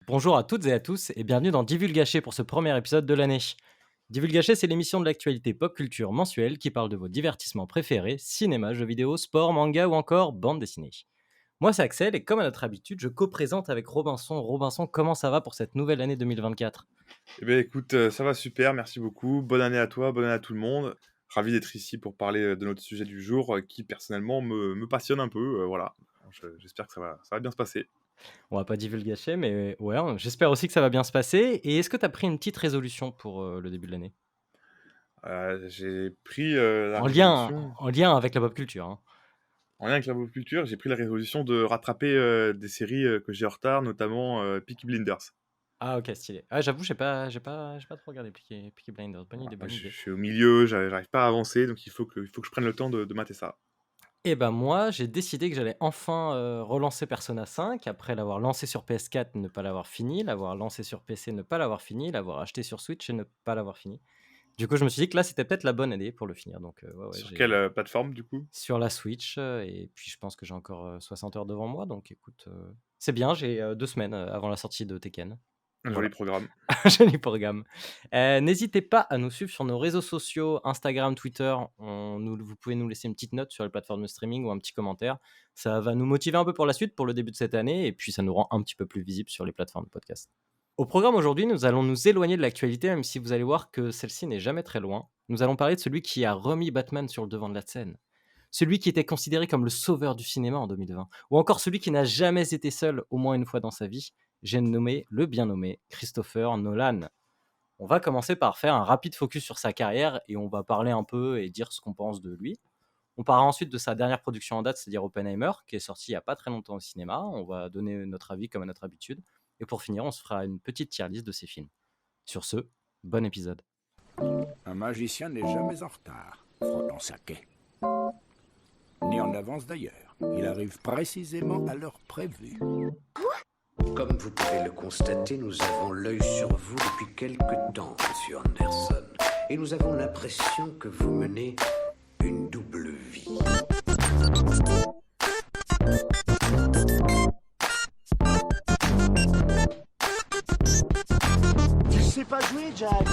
Bonjour à toutes et à tous et bienvenue dans Divulgaché pour ce premier épisode de l'année. Divulgaché, c'est l'émission de l'actualité pop culture mensuelle qui parle de vos divertissements préférés, cinéma, jeux vidéo, sport, manga ou encore bande dessinée. Moi c'est Axel et comme à notre habitude, je co-présente avec Robinson. Robinson, comment ça va pour cette nouvelle année 2024? Eh beh, écoute, ça va super, merci beaucoup. Bonne année à toi, bonne année à tout le monde. Ravi d'être ici pour parler, de notre sujet du jour, qui personnellement me passionne un peu, voilà. J'espère que ça va bien se passer. On va pas divulgacher, mais ouais, j'espère aussi que ça va bien se passer. Et est-ce que tu as pris une petite résolution pour le début de l'année? J'ai pris, la En lien, résolution en lien avec la pop culture, hein. en lien avec la pop culture, j'ai pris la résolution de rattraper, des séries, que j'ai en retard, notamment, Peaky Blinders. Ah ok, stylé. Ah, j'avoue, j'ai pas trop regardé Peaky Blinders. Bonne idée, Voilà, moi bonne je idée. suis au milieu, j'arrive pas à avancer, donc il faut que je prenne le temps de mater ça. Et ben moi, j'ai décidé que j'allais enfin, relancer Persona 5 après l'avoir lancé sur PS4, ne pas l'avoir fini, l'avoir lancé sur PC, ne pas l'avoir fini, l'avoir acheté sur Switch et ne pas l'avoir fini. Du coup, je me suis dit que là, c'était peut-être la bonne année pour le finir, donc ouais, Sur quelle, j'ai plateforme du coup? sur la Switch, et puis je pense que j'ai encore, 60 heures devant moi, donc écoute, c'est bien, j'ai, 2 semaines, avant la sortie de Tekken. Un joli Voilà. programme. Joli programme. N'hésitez pas à nous suivre sur nos réseaux sociaux, Instagram, Twitter. Vous pouvez nous laisser une petite note sur les plateformes de streaming ou un petit commentaire. Ça va nous motiver un peu pour la suite, pour le début de cette année, et puis ça nous rend un petit peu plus visibles sur les plateformes de podcast. Au programme aujourd'hui, nous allons nous éloigner de l'actualité, même si vous allez voir que celle-ci n'est jamais très loin. Nous allons parler de celui qui a remis Batman sur le devant de la scène. Celui qui était considéré comme le sauveur du cinéma en 2020. Ou encore celui qui n'a jamais été seul au moins une fois dans sa vie. J'ai nommé le bien nommé Christopher Nolan. On va commencer par faire un rapide focus sur sa carrière et on va parler un peu et dire ce qu'on pense de lui. On parlera ensuite de sa dernière production en date, c'est-à-dire Oppenheimer, qui est sorti il n'y a pas très longtemps au cinéma. On va donner notre avis comme à notre habitude. Et pour finir, on se fera une petite tier list de ses films. Sur ce, bon épisode. Un magicien n'est jamais en retard, frottant sa quai. Ni en avance d'ailleurs. Il arrive précisément à l'heure prévue. Comme vous pouvez le constater, nous avons l'œil sur vous depuis quelque temps, monsieur Anderson. Et nous avons l'impression que vous menez une double vie. Tu sais pas jouer, Jack.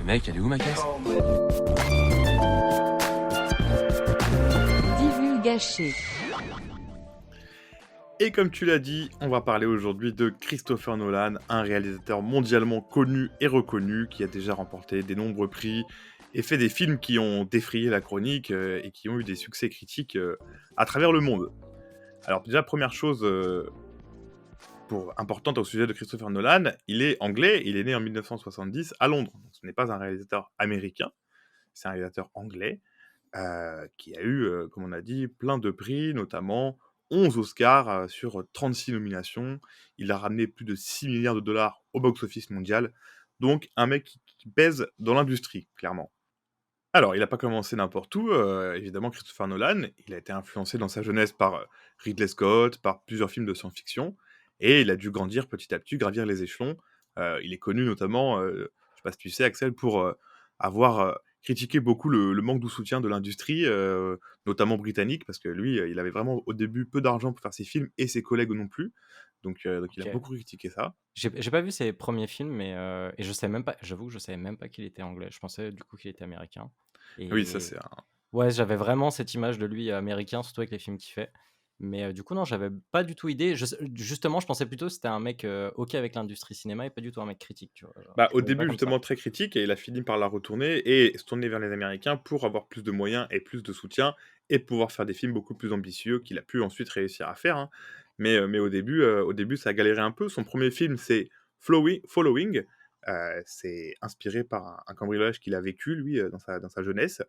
Mec, elle est où ma caisse? Divulgaché. Et comme tu l'as dit, on va parler aujourd'hui de Christopher Nolan, un réalisateur mondialement connu et reconnu qui a déjà remporté des nombreux prix et fait des films qui ont défrayé la chronique et qui ont eu des succès critiques à travers le monde. Alors déjà, première chose importante au sujet de Christopher Nolan, il est anglais, il est né en 1970 à Londres. Donc, ce n'est pas un réalisateur américain, c'est un réalisateur anglais qui a eu, comme on a dit, plein de prix, notamment 11 Oscars sur 36 nominations. Il a ramené plus de 6 milliards de dollars au box-office mondial. Donc, un mec qui pèse dans l'industrie, clairement. Alors, il n'a pas commencé n'importe où, évidemment, Christopher Nolan. Il a été influencé dans sa jeunesse par Ridley Scott, par plusieurs films de science-fiction. Et il a dû grandir petit à petit, gravir les échelons. Il est connu notamment, je ne sais pas si tu sais, Axel, pour avoir critiqué beaucoup le manque de soutien de l'industrie, notamment britannique, parce que lui, il avait vraiment au début peu d'argent pour faire ses films et ses collègues non plus. Donc il a Ok. beaucoup critiqué ça. J'ai pas vu ses premiers films, mais et je savais même pas, j'avoue que je savais même pas qu'il était anglais. Je pensais du coup qu'il était américain. Oui, ça Et c'est un... ouais, j'avais vraiment cette image de lui américain, surtout avec les films qu'il fait. Mais du coup, non, j'avais pas du tout idée. Justement, je pensais plutôt que c'était un mec OK avec l'industrie cinéma et pas du tout un mec critique, tu vois? Genre, Bah, je au le voyais pas début, comme ça. justement, très critique et il a fini par la retourner et se tourner vers les Américains pour avoir plus de moyens et plus de soutien et pouvoir faire des films beaucoup plus ambitieux qu'il a pu ensuite réussir à faire, hein. Mais au début, ça a galéré un peu. Son premier film, c'est Following. C'est inspiré par un cambriolage qu'il a vécu, lui, dans sa jeunesse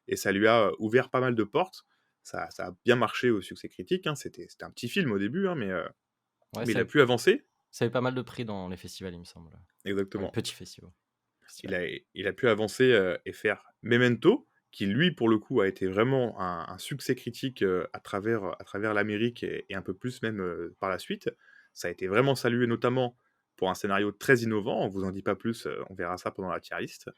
et ça lui a ouvert pas mal de portes. Ça a bien marché au succès critique, hein. C'était un petit film au début, hein, mais Ouais, mais il a pu avancer. ça a eu pas mal de prix dans les festivals, il me semble. Dans les Exactement. petits festivals. Il Festivals. a il a pu avancer, et faire Memento, qui lui, pour le coup, a été vraiment un succès critique, à travers l'Amérique et un peu plus même, par la suite. Ça a été vraiment salué, notamment pour un scénario très innovant. On vous en dit pas plus, on verra ça pendant la tier list.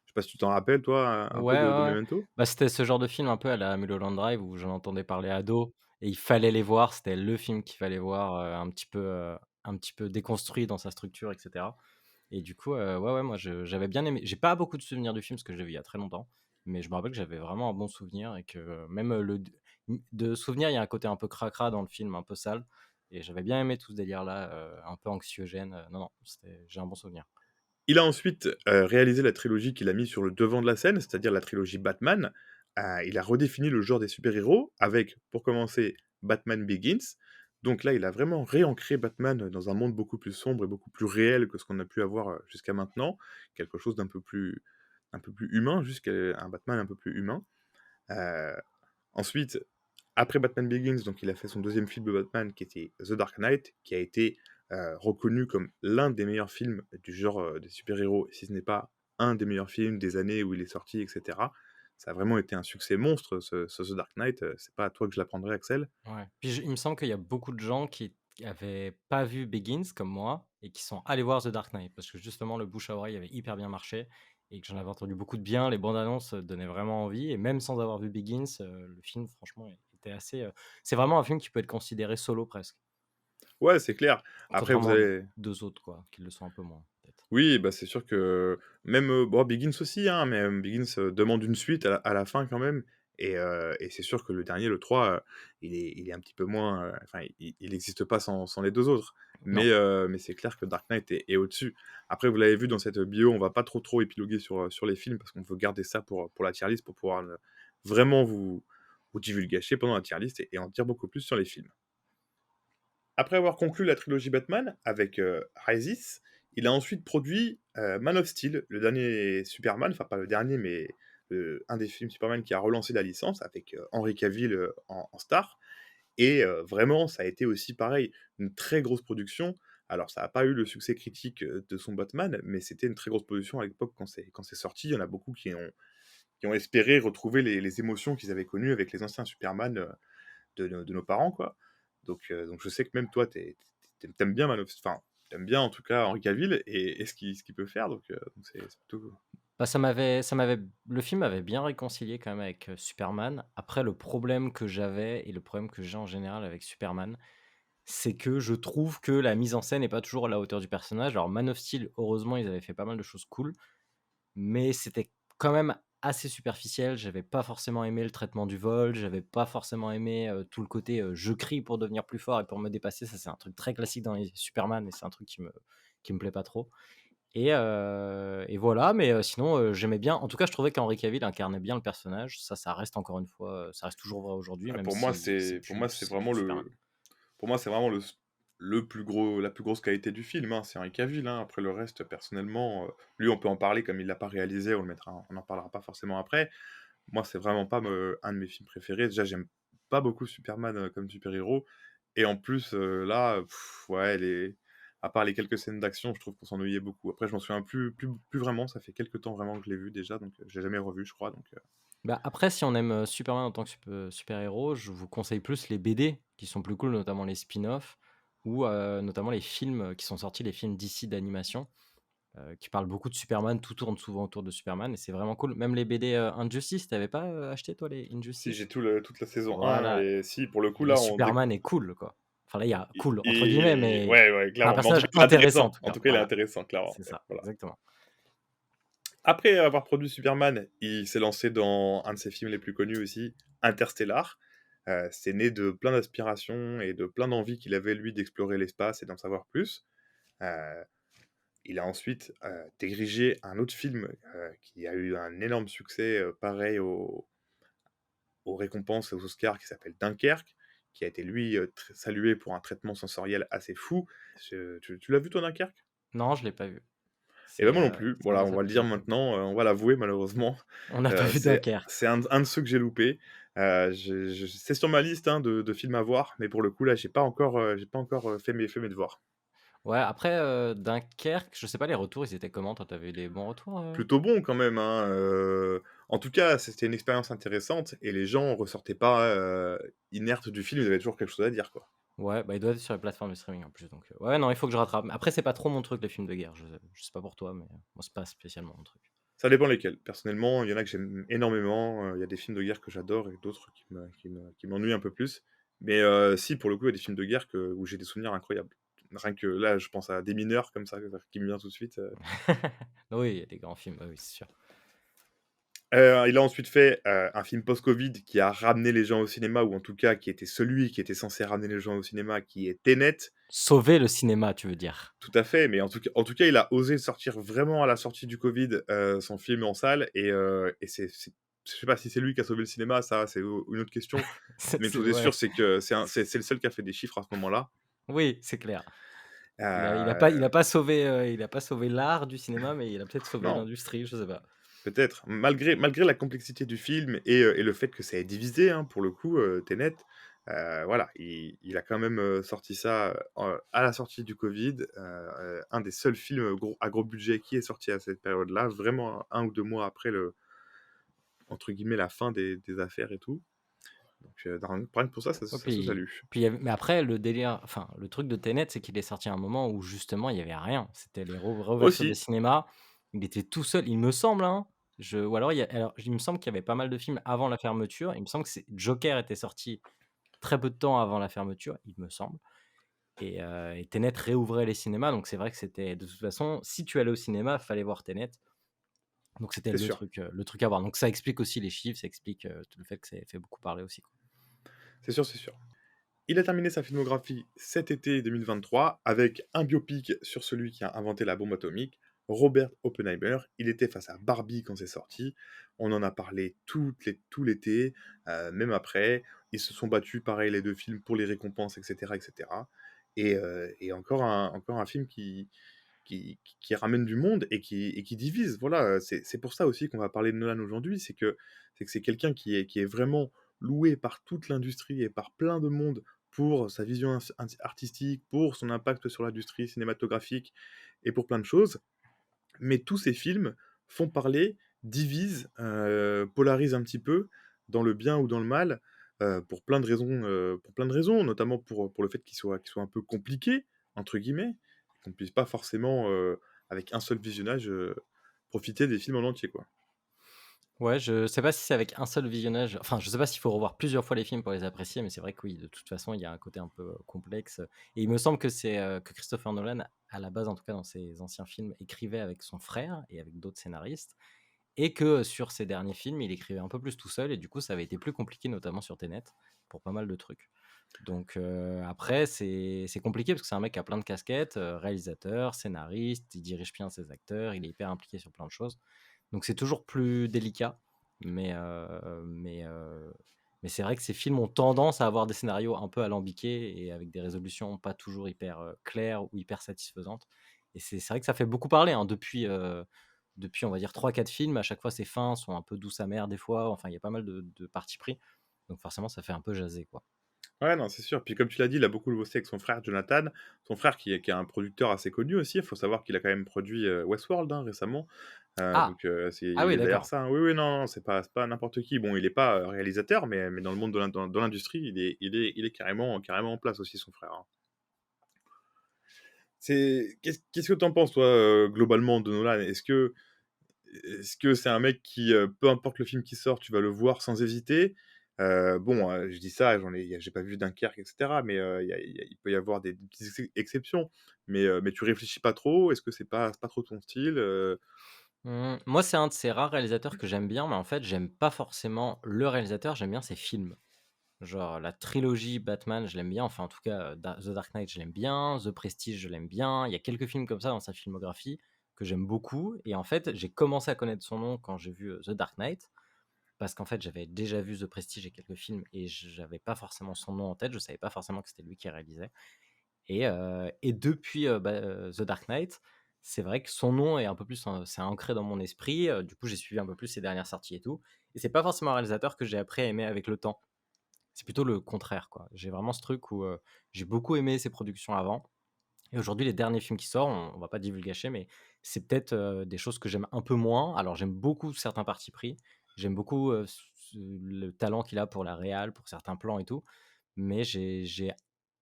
Je sais pas si tu t'en rappelles toi, un peu Ouais, de ouais, ouais. Memento? Bah, c'était ce genre de film un peu à la Mulholland Drive où j'en entendais parler ado et il fallait les voir. C'était le film qu'il fallait voir, un petit peu déconstruit dans sa structure et cetera et du coup, ouais, ouais, moi j'avais bien aimé. J'ai pas beaucoup de souvenirs du film parce que je l'ai vu il y a très longtemps, mais je me rappelle que j'avais vraiment un bon souvenir et que même, le d de souvenir, il y a un côté un peu cracra dans le film, un peu sale et j'avais bien aimé tout ce délire-là, un peu anxiogène, non, non, j'ai un bon souvenir. Il a ensuite, réalisé la trilogie qu'il a mis sur le devant de la scène, c'est-à-dire la trilogie Batman. Il a redéfini le genre des super-héros avec, pour commencer, Batman Begins. Donc là, il a vraiment réancré Batman dans un monde beaucoup plus sombre et beaucoup plus réel que ce qu'on a pu avoir, jusqu'à maintenant. Quelque chose un peu plus humain, jusqu'à un Batman un peu plus humain. Heu, Ensuite, après Batman Begins, donc il a fait son deuxième film de Batman qui était The Dark Knight, qui a été, reconnu comme l'un des meilleurs films du genre, des super-héros, si ce n'est pas un des meilleurs films des années où il est sorti et cetera. Ça a vraiment été un succès monstre ce The Dark Knight, c'est pas à toi que je l'apprendrai Axel. Ouais. Puis il me semble qu'il y a beaucoup de gens qui avaient pas vu Begins comme moi et qui sont allés voir The Dark Knight parce que justement le bouche à oreille avait hyper bien marché et que j'en avais entendu beaucoup de bien. Les bandes annonces donnaient vraiment envie et même sans avoir vu Begins, le film franchement était assez. C'est vraiment un film qui peut être considéré solo presque, Ouais, c'est clair. Après vous contrairement aux avez deux autres quoi, qui le sont un peu moins peut-être. oui, bah, c'est sûr que même, bon Begins aussi, hein, mais, Begins, demande une suite à la fin quand même et c'est sûr que le dernier, le 3, il est un petit peu moins, enfin il existe pas sans les 2 autres. Non. Mais c'est clair que Dark Knight est au-dessus. Après vous l'avez vu dans cette bio, on va pas trop épiloguer sur les films parce qu'on veut garder ça pour la tier list, pour pouvoir le vraiment vous divulgacher pendant la tier list et en dire beaucoup plus sur les films. Après avoir conclu la trilogie Batman avec, Rises, il a ensuite produit, Man of Steel, le dernier Superman, enfin pas le dernier, mais un des films Superman qui a relancé la licence avec, Henry Cavill, en star et vraiment ça a été aussi pareil, une très grosse production. Alors ça a pas eu le succès critique, de son Batman, mais c'était une très grosse production à l'époque quand c'est sorti. Il y en a beaucoup qui ont espéré retrouver les émotions qu'ils avaient connues avec les anciens Superman, de nos parents, quoi. Donc je sais que même toi, tu bien Man of enfin, tu bien en tout cas Henry Cavill et ce qu'il peut faire, donc c'est plutôt Bah, le film m'avait bien réconcilié quand même avec, Superman. Après le problème que j'avais et le problème que j'ai en général avec Superman, c'est que je trouve que la mise en scène est pas toujours à la hauteur du personnage. Alors Man of Steel, heureusement, ils avaient fait pas mal de choses cool, mais c'était quand même assez superficiel. J'avais pas forcément aimé le traitement du vol, j'avais pas forcément aimé, tout le côté, je crie pour devenir plus fort et pour me dépasser. Ça, c'est un truc très classique dans les Superman et c'est un truc qui me plaît pas trop. Et voilà, mais sinon, j'aimais bien en tout cas, je trouvais qu'Henry Cavill incarnait bien le personnage. Ça reste encore une fois, ça reste toujours vrai aujourd'hui, ouais, même si c'est c'est vraiment plus Superman. le plus gros la plus grosse qualité du film, hein, c'est Henry Cavill, hein. Après le reste, personnellement, lui on peut en parler comme il l'a pas réalisé, on en parlera pas forcément après. Moi, c'est vraiment pas me un de mes films préférés. Déjà, j'aime pas beaucoup Superman, comme super-héros et en plus, là, ouais, les à part les quelques scènes d'action, je trouve qu'on s'ennuyait beaucoup. Après, je m'en souviens plus vraiment, ça fait quelque temps vraiment que je l'ai vu déjà, donc je l'ai jamais revu, je crois, Bah, après, si on aime, Superman en tant que super-héros, je vous conseille plus les BD qui sont plus cool, notamment les spin-offs ou notamment les films, qui sont sortis, les films DC d'animation, qui parlent beaucoup de Superman. Tout tourne souvent autour de Superman et c'est vraiment cool. Même les BD, Injustice, tu avais pas, acheté toi les si j'ai Injustice? toute la saison 1 Voilà. et si, pour le coup, Et le là, on déc Superman est cool, quoi. Enfin là, il y a «cool» entre guillemets, et mais ouais, ouais, c'est un clairement, mais en tout personnage cas, il est intéressant en intéressant. tout En cas, tout cas, il est voilà. intéressant, clairement, C'est ouais, ça, voilà. exactement. Après avoir produit Superman, il s'est lancé dans un de ses films les plus connus aussi, Interstellar. C'est né de plein d'aspirations et de plein d'envies qu'il avait, lui, d'explorer l'espace et d'en savoir plus. Heu, il a ensuite, dirigé un autre film, qui a eu un énorme succès, pareil aux récompenses et aux Oscars, qui s'appelle Dunkerque, qui a été lui, tr salué pour un traitement sensoriel assez fou. Tu l'as vu toi, Dunkerque? Non, je l'ai pas vu. Et ben moi non plus. Ça Voilà, commence on à va le piquer dire un peu. maintenant, on va l'avouer malheureusement. On n'a pas vu Dunkerque. C'est un de ceux que j'ai loupé. Je c'est sur ma liste, hein, de films à voir, mais pour le coup là, j'ai pas encore, fait mes devoirs. Ouais, après, Dunkerque, je sais pas les retours, ils étaient comment? Toi, tu avais eu des bons retours, Plutôt bon quand même, hein, en tout cas, c'était une expérience intéressante et les gens ressortaient pas, inertes du film, ils avaient toujours quelque chose à dire, quoi. Ouais, bah, il doit être sur les plateformes de streaming en plus, donc ouais, non, il faut que je rattrape. Mais après, c'est pas trop mon truc les films de guerre. Je sais pas pour toi, mais moi, c'est pas spécialement mon truc. Ça dépend lesquels. Personnellement, il y en a que j'aime énormément, il y a des films de guerre que j'adore et d'autres qui m'ennuient un peu plus. Mais si, pour le coup, il y a des films de guerre où j'ai des souvenirs incroyables. Rien que là, je pense à Des mineurs comme ça, qui me vient tout de suite. Oui, il y a des grands films, oui, c'est sûr. Il a ensuite fait, un film post-Covid qui a ramené les gens au cinéma ou en tout cas qui était celui qui était censé ramener les gens au cinéma, qui est Tenet. Sauver le cinéma, tu veux dire? Tout à fait, mais en tout cas, il a osé sortir vraiment à la sortie du Covid, son film en salle et c'est je sais pas si c'est lui qui a sauvé le cinéma, ça, c'est une autre question. Mais une chose est Ouais, sûre, c'est que c'est le seul qui a fait des chiffres à ce moment-là. oui, c'est clair. Il a Heu, pas sauvé, il a pas sauvé l'art du cinéma, mais il a peut-être sauvé non, l'industrie, je sais pas. peut-être, malgré la complexité du film et le fait que ça ait divisé, hein, pour le coup, Tenet, voilà, il a quand même, sorti ça, à la sortie du Covid, un des seuls films à gros budget qui est sorti à cette période-là, vraiment 1 ou 2 mois après le entre guillemets «la fin des affaires» et tout. Donc, rien que pour ça, Ouais, ça se salue. puis il y avait mais après le délire, enfin, le truc de Tenet, c'est qu'il est sorti à un moment où justement il y avait rien. C'était les réouvertures des Aussi, cinémas. Il était tout seul, il me semble, hein, ou alors il me semble qu'il y avait pas mal de films avant la fermeture. Il me semble que c'est Joker était sorti très peu de temps avant la fermeture, il me semble, et Tenet réouvrait les cinémas, donc c'est vrai que c'était de toute façon, si tu allais au cinéma, fallait voir Tenet. Donc c'était c'est sûr, le truc à voir. Donc ça explique aussi les chiffres, ça explique, tout le fait que ça ait fait beaucoup parler aussi, quoi. c'est sûr, c'est sûr. Il a terminé sa filmographie cet été 2023 avec un biopic sur celui qui a inventé la bombe atomique, Robert Oppenheimer. Il était face à Barbie quand c'est sorti. On en a parlé tout l'été, même après. Ils se sont battus, pareil, les deux films pour les récompenses, etc. etc. Et encore un film qui ramène du monde et qui divise. Voilà, c'est pour ça aussi qu'on va parler de Nolan aujourd'hui. C'est que c'est quelqu'un qui est vraiment loué par toute l'industrie et par plein de monde pour sa vision artistique, pour son impact sur l'industrie cinématographique et pour plein de choses. Mais tous ces films font parler, divisent, polarisent un petit peu dans le bien ou dans le mal, pour plein de raisons, notamment pour le fait qu'ils soient «un peu compliqués» entre guillemets, qu'on ne puisse pas forcément, avec un seul visionnage, profiter des films en entier, quoi. Ouais, je sais pas si c'est avec un seul visionnage, enfin, je sais pas s'il faut revoir plusieurs fois les films pour les apprécier, mais c'est vrai que oui, de toute façon, il y a un côté un peu, complexe, et il me semble que que Christopher Nolan, à la base, en tout cas dans ses anciens films, écrivait avec son frère et avec d'autres scénaristes, et que sur ses derniers films, il écrivait un peu plus tout seul et du coup, ça avait été plus compliqué, notamment sur Tenet, pour pas mal de trucs. Donc après, c'est compliqué parce que c'est un mec qui a plein de casquettes, réalisateur, scénariste, il dirige bien ses acteurs, il est hyper impliqué sur plein de choses. Donc c'est toujours plus délicat, mais mais c'est vrai que ces films ont tendance à avoir des scénarios un peu alambiqués et avec des résolutions pas toujours hyper, claires ou hyper satisfaisantes, et c'est vrai que ça fait beaucoup parler, hein, depuis on va dire 3 4 films. À chaque fois, ces fins sont un peu douces amères des fois, enfin il y a pas mal de parti pris, donc forcément ça fait un peu jaser, quoi. Ouais, non, c'est sûr. Puis comme tu l'as dit, il a beaucoup bossé avec son frère Jonathan. Son frère qui est un producteur assez connu aussi. Il faut savoir qu'il a quand même produit, Westworld, hein, récemment. Ah! Donc Ah il oui, est derrière d'accord. ça, hein. Oui, oui, non, non, c'est pas n'importe qui. Bon, il est pas, réalisateur, mais dans le monde de dans l'industrie, il est carrément en place aussi, son frère, hein. Qu'est-ce que tu en penses toi, globalement de Nolan? Est-ce que c'est un mec qui, peu importe le film qui sort, tu vas le voir sans hésiter? Bon, je dis ça, j'ai pas vu Dunkerque et cetera, mais il peut y avoir des petites exceptions, mais tu réfléchis pas trop? Est-ce que c'est pas trop ton style, Moi, c'est un de ces rares réalisateurs que j'aime bien, mais en fait, j'aime pas forcément le réalisateur, j'aime bien ses films. Genre la trilogie Batman, je l'aime bien, enfin en tout cas, The Dark Knight, je l'aime bien, The Prestige, je l'aime bien. Il y a quelques films comme ça dans sa filmographie que j'aime beaucoup, et en fait, j'ai commencé à connaître son nom quand j'ai vu, The Dark Knight, parce qu'en fait, j'avais déjà vu The Prestige et quelques films et j'avais pas forcément son nom en tête, je savais pas forcément que c'était lui qui réalisait, et depuis, The Dark Knight, c'est vrai que son nom est un peu plus, c'est ancré dans mon esprit, du coup, j'ai suivi un peu plus ses dernières sorties et tout, et c'est pas forcément un réalisateur que j'ai appris à aimer avec le temps. C'est plutôt le contraire, quoi. J'ai vraiment ce truc où, j'ai beaucoup aimé ses productions avant, et aujourd'hui, les derniers films qui sortent, on va pas divulgacher, mais c'est peut-être, des choses que j'aime un peu moins. Alors j'aime beaucoup certains partis pris, j'aime beaucoup, le talent qu'il a pour la réal, pour certains plans et tout, mais j'ai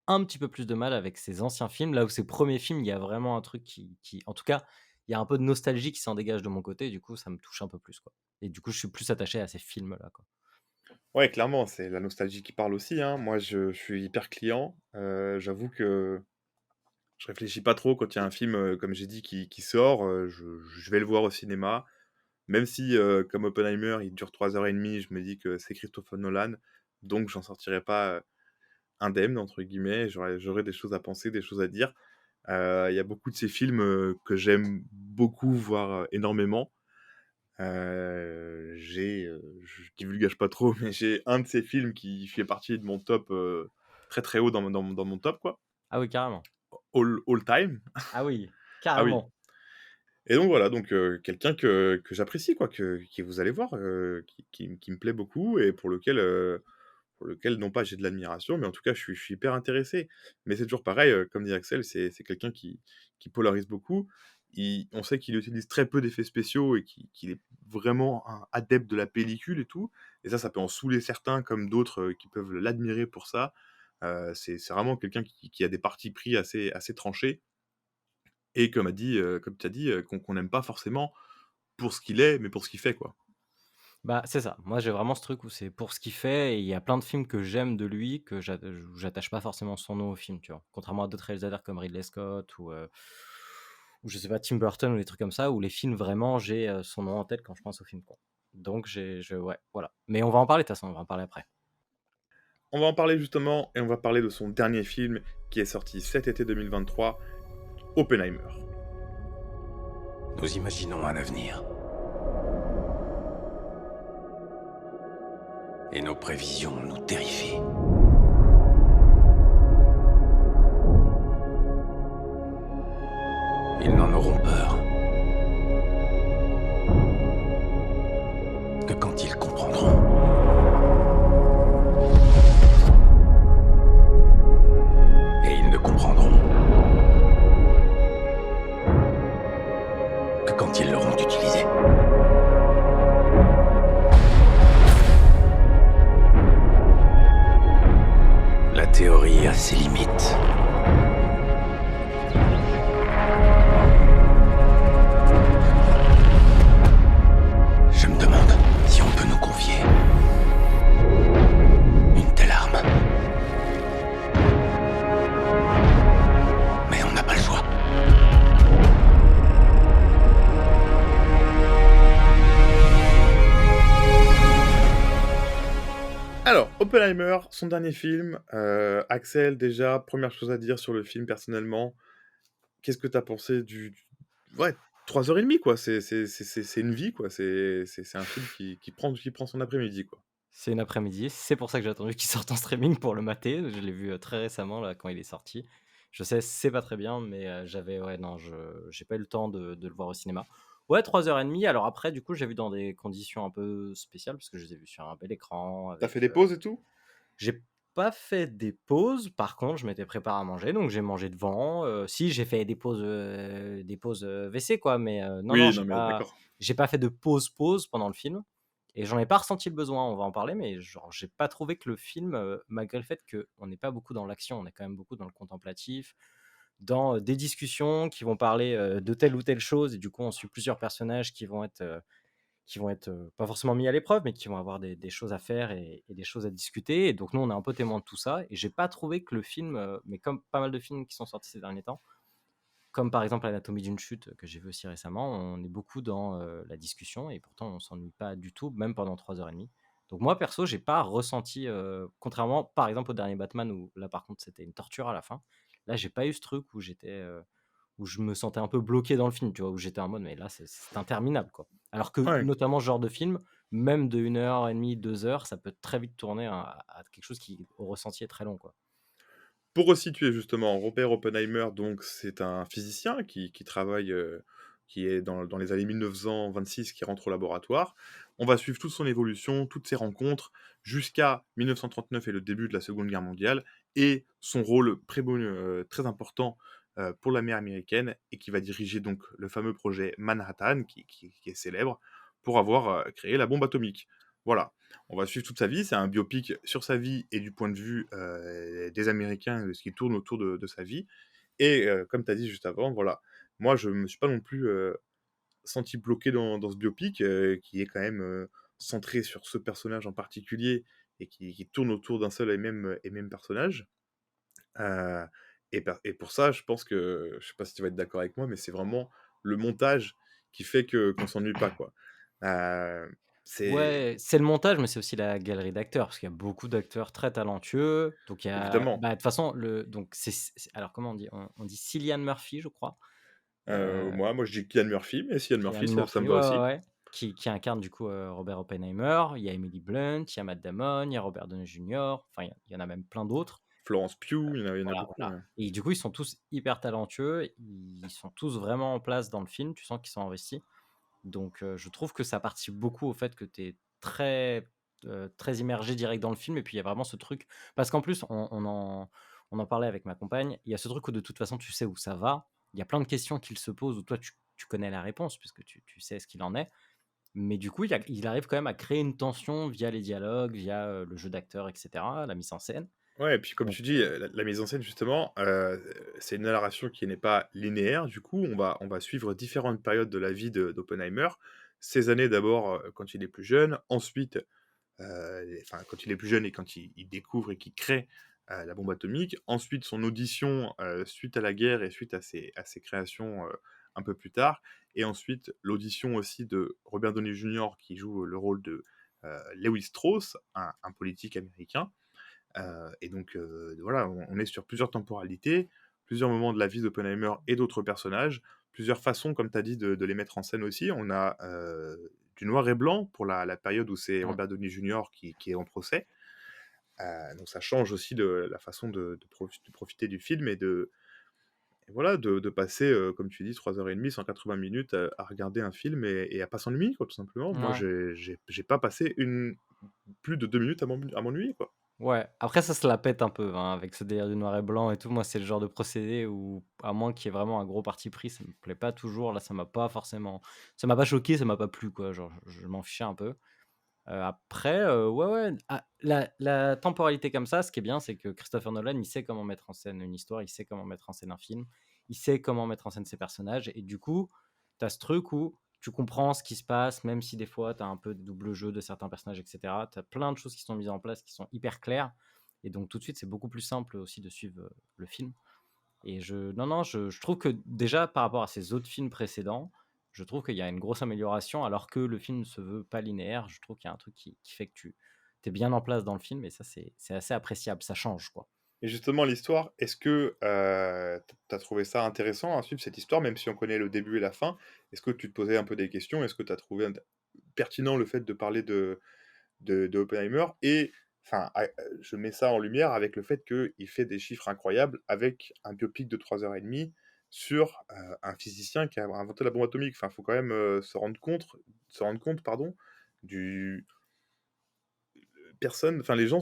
un petit peu plus de mal avec ses anciens films, là où ses premiers films, il y a vraiment un truc qui en tout cas, il y a un peu de nostalgie qui s'en dégage de mon côté, du coup, ça me touche un peu plus, quoi. Et du coup, je suis plus attaché à ces films-là, quoi. Ouais, clairement, c'est la nostalgie qui parle aussi, hein. Moi, je suis hyper client, j'avoue que je réfléchis pas trop quand il y a un film, comme j'ai dit, qui sort, je vais le voir au cinéma. Même si, comme Oppenheimer, il dure 3 heures et demie, je me dis que c'est Christopher Nolan, donc j'en sortirai pas, «indemne» entre guillemets. J'aurais des choses à penser, des choses à dire. Il y a beaucoup de ces films, que j'aime beaucoup, voire, énormément. Je divulgage pas trop, mais j'ai un de ces films qui fait partie de mon top, très, très haut dans mon top quoi, Ah oui, carrément. all time. Ah oui, Ah oui. carrément. Et donc voilà, donc quelqu'un que j'apprécie quoi, que vous allez voir, qui me plaît beaucoup et pour lequel non pas j'ai de l'admiration, mais en tout cas je suis hyper intéressé. Mais c'est toujours pareil, comme dit Axel, c'est quelqu'un qui polarise beaucoup. On sait qu'il utilise très peu d'effets spéciaux et qu'il est vraiment un adepte de la pellicule et tout. Et ça peut en saouler certains comme d'autres, qui peuvent l'admirer pour ça. C'est vraiment quelqu'un qui a des partis pris assez tranchés et comme tu as dit, qu'on n'aime pas forcément pour ce qu'il est, mais pour ce qu'il fait, quoi. Bah, c'est ça. Moi, j'ai vraiment ce truc où c'est pour ce qu'il fait et il y a plein de films que j'aime de lui que j'attache pas forcément son nom au film, tu vois? Contrairement à d'autres réalisateurs comme Ridley Scott ou je sais pas, Tim Burton ou des trucs comme ça, où les films vraiment j'ai, son nom en tête quand je pense au film, quoi. Donc ouais, voilà. Mais on va en parler de toute façon, on va en parler après. On va en parler justement et on va parler de son dernier film qui est sorti cet été 2023, Oppenheimer. Nous imaginons un avenir. Et nos prévisions nous terrifient. Ils n'en auront peur que quand ils comprendront. Et ils ne comprendront que quand ils l'auront utilisé. La théorie a ses limites. Je me demande si on peut nous confier une telle arme. Mais on n'a pas le choix. Alors, Oppenheimer, son dernier film. Axel, déjà, première chose à dire sur le film personnellement. Qu'est-ce que tu as pensé Ouais, 3 heures et demie, quoi. C'est une vie, quoi. C'est un film qui prend son après-midi, quoi. C'est une après-midi, c'est pour ça que j'ai attendu qu'il sorte en streaming pour le mater. Je l'ai vu, très récemment là, quand il est sorti. Je sais, c'est pas très bien, mais j'avais ouais, non, j'ai pas eu le temps de le voir au cinéma. Ouais, 3 heures et demie. Alors après, du coup, j'ai vu dans des conditions un peu spéciales parce que je les ai vus sur un bel écran Tu fait avec, des pauses et tout? j'ai pas fait des pauses, par contre, je m'étais préparé à manger, donc j'ai mangé devant, si j'ai fait des pauses, WC quoi, mais non, non, Oui, non, mais d'accord. j'ai pas fait de pause pendant le film et j'en ai pas ressenti le besoin, on va en parler, mais genre j'ai pas trouvé que le film, malgré le fait qu'on n'est pas beaucoup dans l'action, on est quand même beaucoup dans le contemplatif, dans, des discussions qui vont parler, de telle ou telle chose et du coup on suit plusieurs personnages qui vont être pas forcément mis à l'épreuve, mais qui vont avoir des choses à faire et des choses à discuter. Et donc nous, on est un peu témoin de tout ça. Et j'ai pas trouvé que le film, mais comme pas mal de films qui sont sortis ces derniers temps, comme par exemple Anatomie d'une chute que j'ai vu aussi récemment, on est beaucoup dans la discussion et pourtant on s'ennuie pas du tout, même pendant 3 heures et demie. Donc moi perso, j'ai pas ressenti, contrairement par exemple au dernier Batman où là par contre c'était une torture à la fin. Là, j'ai pas eu ce truc où où je me sentais un peu bloqué dans le film, tu vois, où j'étais en mode, mais là, c'est interminable, quoi. Alors que, Ouais. notamment, ce genre de film, même de 1 heure et demie, 2 heures, ça peut très vite tourner à quelque chose qui, au ressenti, est très long, quoi. Pour resituer justement, Robert Oppenheimer, donc c'est un physicien qui travaille, qui est dans les années 1926, qui rentre au laboratoire. On va suivre toute son évolution, toutes ses rencontres, jusqu'à 1939 et le début de la Seconde Guerre mondiale, et son rôle très important pour l'armée américaine, et qui va diriger donc le fameux projet Manhattan, qui est célèbre, pour avoir créé la bombe atomique. Voilà. On va suivre toute sa vie, c'est un biopic sur sa vie et du point de vue, des Américains et de ce qui tourne autour de sa vie et comme tu as dit juste avant, voilà, moi, je me suis pas non plus, senti bloqué dans ce biopic, qui est quand même, centré sur ce personnage en particulier et qui tourne autour d'un seul et même personnage. Heu et pour ça, je pense que je sais pas si tu vas être d'accord avec moi, mais c'est vraiment le montage qui fait que qu'on s'ennuie pas, quoi. Heu, c'est Ouais, c'est le montage, mais c'est aussi la galerie d'acteurs, parce qu'il y a beaucoup d'acteurs très talentueux. Donc il y a évidemment, bah, de toute façon, donc c'est alors comment on dit? On dit Cillian Murphy, je crois, moi je dis Cillian Murphy, mais Cillian Cillian Murphy, ça me Murphy, va ouais, ouais, aussi. ouais, qui incarne du coup, Robert Oppenheimer. Il y a Emily Blunt, il y a Matt Damon, il y a Robert Downey Jr., enfin il y en a même plein d'autres. Florence Pugh, il y en a Voilà, beaucoup, voilà, ouais. et du coup, ils sont tous hyper talentueux, ils sont tous vraiment en place dans le film, tu sens qu'ils sont investis. Donc je trouve que ça participe beaucoup au fait que tu es très immergé direct dans le film, et puis il y a vraiment ce truc parce qu'en plus on en parlait avec ma compagne, il y a ce truc où de toute façon tu sais où ça va. Il y a plein de questions qu'il se pose où toi tu connais la réponse puisque tu sais ce qu'il en est. Mais du coup, il arrive quand même à créer une tension via les dialogues, via, le jeu d'acteur et cetera, la mise en scène. Ouais et puis comme Donc tu dis, la mise en scène justement, c'est une narration qui n'est pas linéaire. Du coup, on va suivre différentes périodes de la vie d'Oppenheimer. Ses années d'abord, quand il est plus jeune, ensuite, enfin quand il est plus jeune et quand il découvre et qu'il crée, la bombe atomique. Ensuite son audition, suite à la guerre et suite à ses créations, un peu plus tard et ensuite l'audition aussi de Robert Downey Jr. qui joue le rôle de, Lewis Strauss, un politique américain. Et donc, voilà, on est sur plusieurs temporalités, plusieurs moments de la vie d'Oppenheimer et d'autres personnages, plusieurs façons, comme tu as dit, de les mettre en scène aussi. On a, du noir et blanc pour la période où c'est mmh, Robert Downey Jr. qui est en procès. Donc ça change aussi de la façon de profiter du film et voilà, de passer, comme tu dis, 3 heures et demie, 180 minutes, à regarder un film et à pas s'ennuyer, quoi, tout simplement. Moi, ouais. j'ai pas passé plus de 2 minutes à m'ennuyer, quoi. Ouais, après ça se la pète un peu, hein, avec ce délire du noir et blanc et tout. Moi, c'est le genre de procédé où, à moins qu'il y ait vraiment un gros parti pris, ça me plaît pas toujours. Là, ça m'a pas choqué, ça m'a pas plu, quoi. Genre, je m'en fichais un peu. Après, ouais, ouais, la temporalité comme ça, ce qui est bien, c'est que Christopher Nolan, il sait comment mettre en scène une histoire, il sait comment mettre en scène un film, il sait comment mettre en scène ses personnages, et du coup, tu as ce truc où tu comprends ce qui se passe, même si des fois, tu as un peu de double jeu de certains personnages, et cetera. Tu as plein de choses qui sont mises en place, qui sont hyper claires, et donc tout de suite, c'est beaucoup plus simple aussi de suivre, le film. Et non, non, je trouve que déjà par rapport à ces autres films précédents, je trouve qu'il y a une grosse amélioration alors que le film ne se veut pas linéaire. Je trouve qu'il y a un truc qui fait que tu es bien en place dans le film, et ça, c'est assez appréciable, ça change, quoi. Et justement, l'histoire, est-ce que, tu as trouvé ça intéressant à suivre cette histoire, même si on connaît le début et la fin? Est-ce que tu te posais un peu des questions? Est-ce que tu as trouvé pertinent le fait de parler de Oppenheimer? Et enfin, je mets ça en lumière avec le fait qu'il fait des chiffres incroyables avec un biopic de 3 heures et demie sur, un physicien qui a inventé la bombe atomique. Enfin, il faut quand même, se rendre compte, pardon, du personne enfin les gens,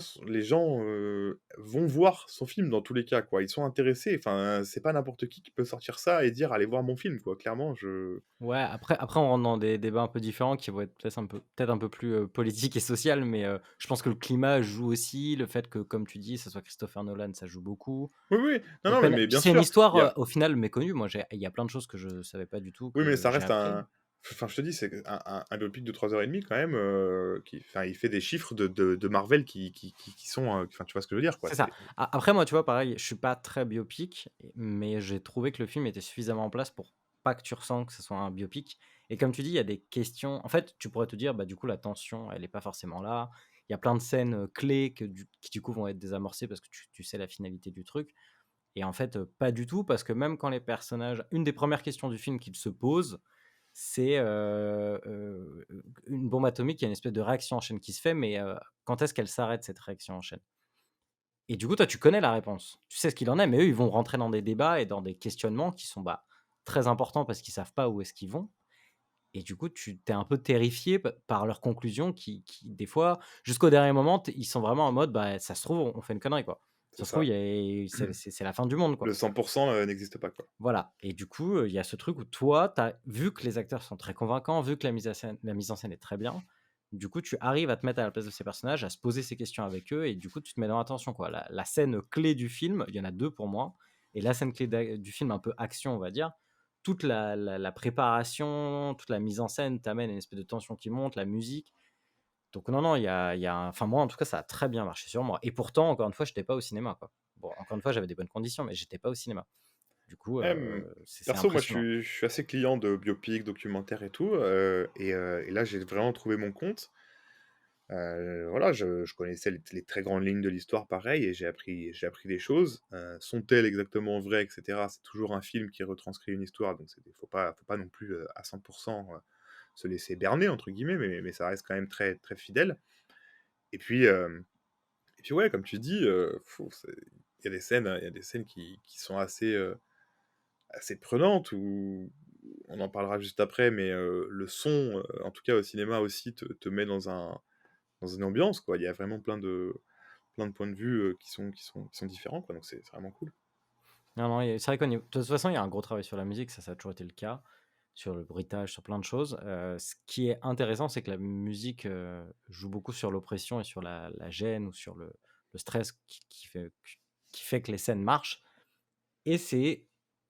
vont voir son film dans tous les cas, quoi. Ils sont intéressés, enfin, c'est pas n'importe qui peut sortir ça et dire: «Allez voir mon film», quoi. Clairement, je Ouais, après on rentre dans des débats un peu différents qui vont être peut-être un peu plus, politiques et social, mais je pense que le climat joue aussi, le fait que, comme tu dis, ça soit Christopher Nolan, ça joue beaucoup. oui, oui, non, non, mais Puis bien c'est une sûr, histoire, il y a au final méconnue. Moi, il y a plein de choses que je savais pas du tout oui, mais que ça j'ai reste appris. enfin, je te dis, c'est un biopic de 3 heures et demie quand même, qui enfin, il fait des chiffres de Marvel qui sont, enfin, tu vois ce que je veux dire, quoi? C'est ça. Après moi, tu vois, pareil, je suis pas très biopic, mais j'ai trouvé que le film était suffisamment en place pour pas que tu ressens que ce soit un biopic. Et comme tu dis, il y a des questions en fait, tu pourrais te dire: «Bah, du coup, la tension, elle est pas forcément là». Il y a plein de scènes, clés qui du coup vont être désamorcées parce que tu sais la finalité du truc. Et en fait, pas du tout, parce que même quand les personnages une des premières questions du film qu'ils se posent, c'est, une bombe atomique, il y a une espèce de réaction en chaîne qui se fait, mais, quand est-ce qu'elle s'arrête cette réaction en chaîne? Et du coup, toi, tu connais la réponse. Tu sais ce qu'il en est, mais eux, ils vont rentrer dans des débats et dans des questionnements qui sont, bah, très importants parce qu'ils savent pas où est-ce qu'ils vont. Et du coup, tu es un peu terrifié par leurs conclusions qui des fois, jusqu'au dernier moment, ils sont vraiment en mode: «Bah, ça se trouve, on fait une connerie, quoi. C'est Ça se trouve, ça. il y a c'est la fin du monde, quoi». Le 100 n'existe pas, quoi. Voilà, et du coup, il y a ce truc où toi, tu as vu que les acteurs sont très convaincants, vu que la mise en scène est très bien, du coup, tu arrives à te mettre à la place de ces personnages, à se poser ces questions avec eux, et du coup, tu te mets dans l'attention, quoi. La scène clé du film, il y en a 2 pour moi, et la scène clé du film un peu action, on va dire, toute la préparation, toute la mise en scène t'amène à une espèce de tension qui monte, la musique. Donc non, non, il y a enfin moi, en tout cas, ça a très bien marché sur moi et pourtant, encore une fois, j'étais pas au cinéma, quoi. Bon, encore une fois, j'avais des bonnes conditions, mais j'étais pas au cinéma. Du coup, c'est Perso, moi, impressionnant. je suis assez client de biopics, documentaires et tout, et là, j'ai vraiment trouvé mon compte. Voilà, je connaissais les très grandes lignes de l'histoire, pareil, et j'ai appris des choses. Sont-elles exactement vraies, et cetera? C'est toujours un film qui retranscrit une histoire, donc faut pas non plus, à 100 se laisser «berner» entre guillemets, mais ça reste quand même très, très fidèle. Et puis, ouais, comme tu dis, il y a des scènes qui sont assez prenantes, où on en parlera juste après, mais le son, en tout cas au cinéma aussi, te met dans une ambiance, quoi. Il y a vraiment plein de points de vue qui sont différents, quoi, donc c'est vraiment cool. Non, non, c'est vrai de toute façon, il y a un gros travail sur la musique, ça a toujours été le cas, sur le bruitage, sur plein de choses. Ce qui est intéressant, c'est que la musique, joue beaucoup sur l'oppression et sur la gêne ou sur le stress qui fait que les scènes marchent et c'est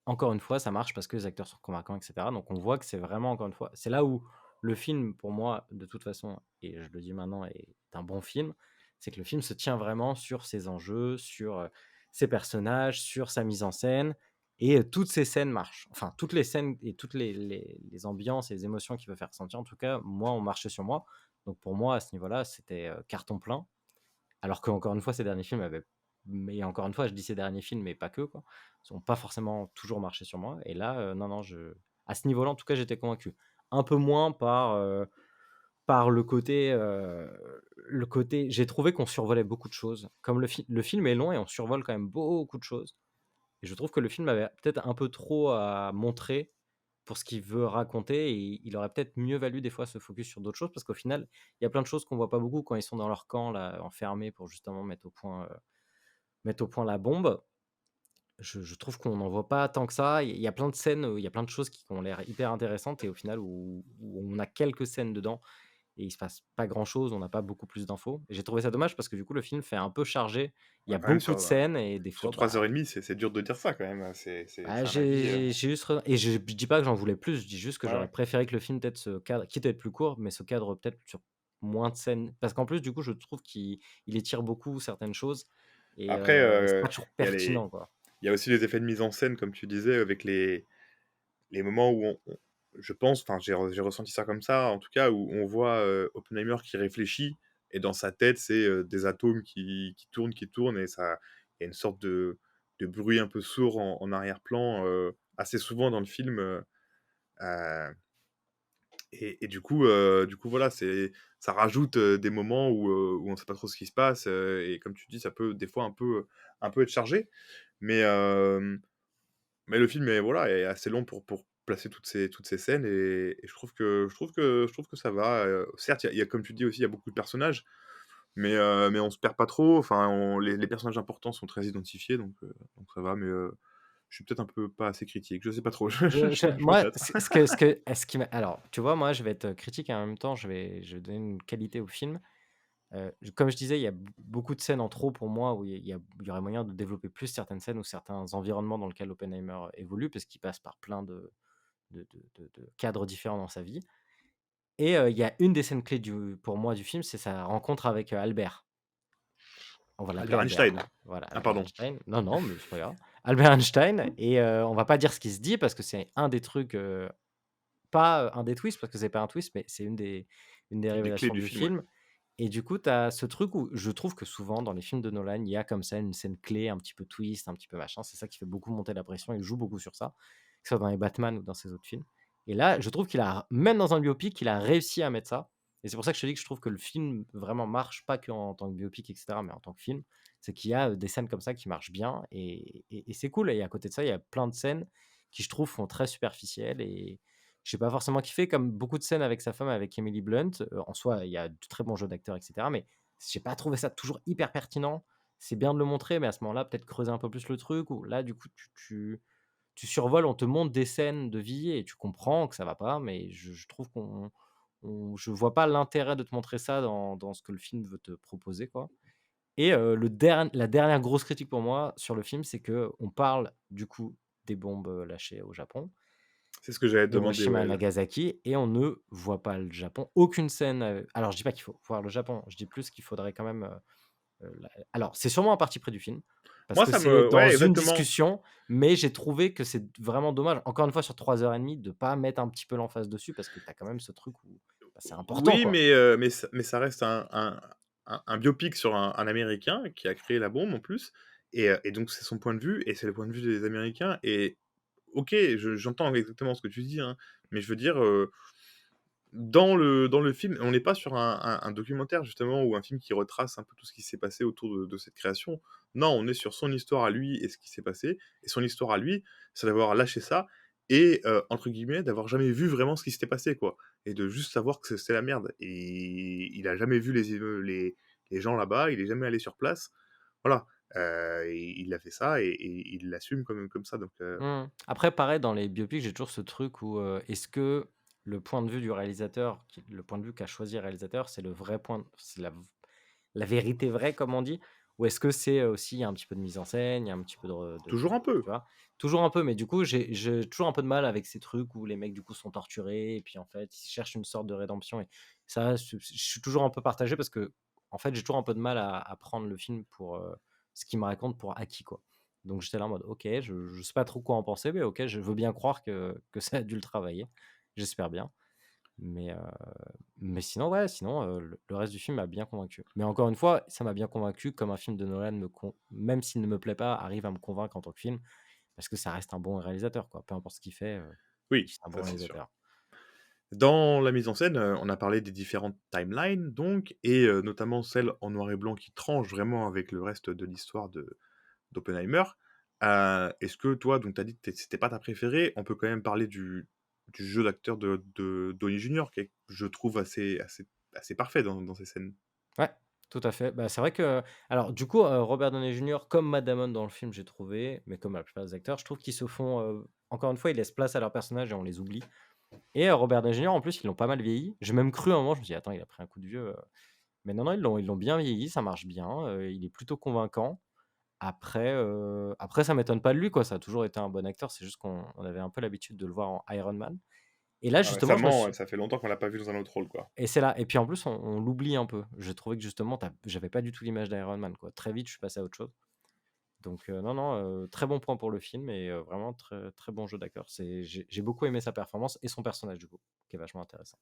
encore une fois, ça marche parce que les acteurs sont convaincants et cetera. Donc on voit que c'est vraiment encore une fois c'est là où le film, pour moi, de toute façon et je le dis maintenant, est un bon film, c'est que le film se tient vraiment sur ses enjeux, sur, ses personnages, sur sa mise en scène et toutes ces scènes marchent. Enfin, toutes les scènes et toutes les ambiances et les émotions qu'il veut faire ressentir, en tout cas, moi, ont marché sur moi. Donc pour moi, à ce niveau-là, c'était, carton plein. Alors qu'encore une fois, ces derniers films avaient mais encore une fois, je dis ces derniers films, mais pas que, quoi, ils ont pas forcément toujours marché sur moi et là, non, non, à ce niveau-là, en tout cas, j'étais convaincu. Un peu moins par le côté j'ai trouvé qu'on survolait beaucoup de choses. Comme le film est long et on survole quand même beaucoup de choses et je trouve que le film avait peut-être un peu trop à montrer pour ce qu'il veut raconter et il aurait peut-être mieux valu des fois se focus sur d'autres choses parce qu'au final, il y a plein de choses qu'on voit pas beaucoup quand ils sont dans leur camp là, enfermés pour justement mettre au point la bombe. Je trouve qu'on n'en voit pas tant que ça. Il y a plein de scènes, il y a plein de choses qui ont l'air hyper intéressantes et au final où on a quelques scènes dedans et il se passe pas grand-chose, on n'a pas beaucoup plus d'infos et j'ai trouvé ça dommage parce que du coup le film fait un peu chargé. Il y Ouais, a quand même beaucoup de scènes et des sur fois, 3 heures et demie, c'est dur de dire ça quand même, hein. C'est un avis, j'ai juste et je dis pas que j'en voulais plus, je dis juste que ouais, j'aurais ouais. préféré que le film peut-être se cadre quitte à être plus court, mais se cadre peut-être sur moins de scènes. Parce qu'en plus du coup je trouve qu'il étire beaucoup certaines choses et Après, c'est pas toujours il y a les pertinent, quoi. il y a aussi les effets de mise en scène, comme tu disais, avec les moments où je pense, enfin, j'ai ressenti ça comme ça, en tout cas, où on voit, Oppenheimer qui réfléchit et dans sa tête, c'est, des atomes qui tournent et ça il y a une sorte de bruit un peu sourd en arrière-plan, assez souvent dans le film, heu et du coup, voilà, ça rajoute, des moments où on ne sait pas trop ce qui se passe, et comme tu dis, ça peut des fois un peu être chargé. Mais mais le film est voilà, est assez long pour placer toutes ces scènes et je trouve que ça va, certes, il y a comme tu dis aussi, il y a beaucoup de personnages, mais on se perd pas trop, enfin les personnages importants sont très identifiés donc ça va, mais je suis peut-être un peu pas assez critique, je sais pas trop, je me Moi, tâte. ce qui m'a alors, tu vois, moi, je vais être critique et en même temps, je vais donner une qualité au film. Comme je disais, il y a beaucoup de scènes en trop pour moi où il y aurait moyen de développer plus certaines scènes ou certains environnements dans lesquels Oppenheimer évolue, parce qu'il passe par plein de cadres différents dans sa vie. Et il y a une des scènes clés pour moi du film, c'est sa rencontre avec Albert. On va l'appeler Albert Albert. Einstein. Voilà, Ah Albert pardon. Einstein. Non, non, mais c'est pas grave. Albert Einstein, et on va pas dire ce qui se dit parce que c'est un des trucs, pas un des twists, parce que c'est pas un twist, mais c'est une des Des clés révélations du du film, ouais. film. Et du coup, tu as ce truc où je trouve que souvent dans les films de Nolan, il y a comme ça une scène clé, un petit peu twist, un petit peu machin. C'est ça qui fait beaucoup monter la pression. Il joue beaucoup sur ça, que ce soit dans les Batman ou dans ses autres films. Et là, je trouve qu'il a, même dans un biopic, il a réussi à mettre ça. Et c'est pour ça que je te dis que je trouve que le film vraiment marche, pas qu'en tant que biopic, etc., mais en tant que film. C'est qu'il y a des scènes comme ça qui marchent bien et c'est cool. Et à côté de ça, il y a plein de scènes qui, je trouve, font très superficielles et j'ai pas forcément kiffé, comme beaucoup de scènes avec sa femme, avec Emily Blunt. En soi, il y a de très bons jeux d'acteurs, etc. Mais j'ai pas trouvé ça toujours hyper pertinent. C'est bien de le montrer, mais à ce moment-là, peut-être creuser un peu plus le truc. Ou là, du coup, tu survoles, on te montre des scènes de vie et tu comprends que ça va pas. Mais je trouve je vois pas l'intérêt de te montrer ça dans ce que le film veut te proposer, quoi. Et la dernière grosse critique pour moi sur le film, c'est que on parle du coup des bombes lâchées au Japon. C'est ce que j'allais te demander, Hiroshima et ouais. Nagasaki, et on ne voit pas le Japon. Aucune scène, alors je dis pas qu'il faut voir le Japon, je dis plus qu'il faudrait quand même, alors c'est sûrement un parti pris du film, parce Moi, que ça c'est me dans ouais, une exactement. discussion, mais j'ai trouvé que c'est vraiment dommage, encore une fois sur 3 heures et demie, de pas mettre un petit peu l'emphase dessus, parce que tu as quand même ce truc où, bah, c'est important, Oui, quoi. mais ça reste un biopic sur un Américain qui a créé la bombe en plus et donc c'est son point de vue et c'est le point de vue des Américains et OK, j'entends exactement ce que tu dis, hein, mais je veux dire, dans le film, on n'est pas sur un documentaire justement ou un film qui retrace un peu tout ce qui s'est passé autour de cette création. Non, on est sur son histoire à lui et ce qui s'est passé et son histoire à lui, c'est d'avoir lâché ça et entre guillemets, d'avoir jamais vu vraiment ce qui s'était passé, quoi et de juste savoir que c'était la merde et il a jamais vu les gens là-bas, il est jamais allé sur place. Voilà, il a fait ça et il l'assume comme ça donc Mmh. Après, pareil, dans les biopics, j'ai toujours ce truc où, est-ce que le point de vue du réalisateur, le point de vue qu'a choisi le réalisateur, c'est le vrai point, c'est la vérité vraie, comme on dit, ou est-ce que c'est aussi il y a un petit peu de mise en scène, il y a un petit peu toujours un tu peu. vois? Toujours un peu, mais du coup, j'ai toujours un peu de mal avec ces trucs où les mecs, du coup, sont torturés et puis, en fait, ils cherchent une sorte de rédemption, et ça, je suis toujours un peu partagé parce que, en fait, j'ai toujours un peu de mal à prendre le film pour, ce qu'il me raconte pour acquis, quoi. Donc j'étais là en mode: «OK, je sais pas trop quoi en penser, mais OK, je veux bien croire que ça a dû le travailler». J'espère bien. Mais sinon, ouais, sinon, le reste du film m'a bien convaincu. Mais encore une fois, ça m'a bien convaincu comme un film de Nolan même s'il ne me plaît pas, arrive à me convaincre en tant que film, parce que ça reste un bon réalisateur, quoi. Peu importe ce qu'il fait, Oui, c'est un bon ça c'est sûr. réalisateur. Dans la mise en scène, on a parlé des différentes timelines donc et notamment celle en noir et blanc qui tranche vraiment avec le reste de l'histoire de d'Oppenheimer. Est-ce que toi, donc tu as dit que c'était pas ta préférée, on peut quand même parler du jeu d'acteur de Downey Jr. qui est, je trouve, assez parfait dans ces scènes. Ouais, tout à fait. Bah, c'est vrai que, alors du coup, Robert Downey Jr. comme Matt Damon dans le film, j'ai trouvé, mais comme la plupart des acteurs, je trouve qu'ils se font, encore une fois, ils laissent place à leurs personnages et on les oublie. Et Robert Downey Jr. en plus, ils l'ont pas mal vieilli. J'ai même cru à un moment, je me dis: «Attends, il a pris un coup de vieux», mais non, non, ils l'ont bien vieilli, ça marche bien, il est plutôt convaincant. Après ça m'étonne pas de lui, quoi, ça a toujours été un bon acteur, c'est juste qu'on avait un peu l'habitude de le voir en Iron Man. Et là, Ah, justement, je me récemment, suis ça fait longtemps qu'on l'a pas vu dans un autre rôle, quoi. et c'est là, et puis en plus, on l'oublie un peu. Je trouvais que justement, j'avais pas du tout l'image d'Iron Man, quoi. Très vite, je suis passé à autre chose. Donc non, non, très bon point pour le film, et vraiment très, très bon jeu d'acteur. J'ai beaucoup aimé sa performance et son personnage, du coup, qui est vachement intéressant.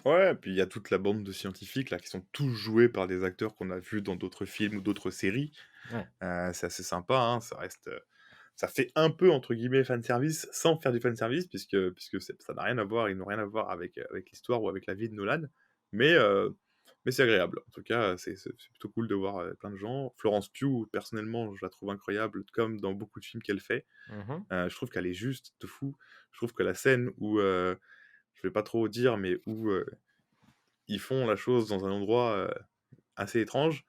Ouais, puis il y a toute la bande de scientifiques là qui sont tous joués par des acteurs qu'on a vus dans d'autres films ou d'autres séries. Ouais. C'est assez sympa, hein, ça reste, ça fait un peu entre guillemets «fan service» sans faire du fan service puisque ça n'a rien à voir, ils n'ont rien à voir avec l'histoire ou avec la vie de Nolan. Mais, heu, mais c'est agréable. En tout cas, c'est plutôt cool de voir, plein de gens. Florence Pugh, personnellement, je la trouve incroyable comme dans beaucoup de films qu'elle fait. Mmh. Je trouve qu'elle est juste de fou. Je trouve que la scène où, je vais pas trop dire, mais où, ils font la chose dans un endroit, assez étrange.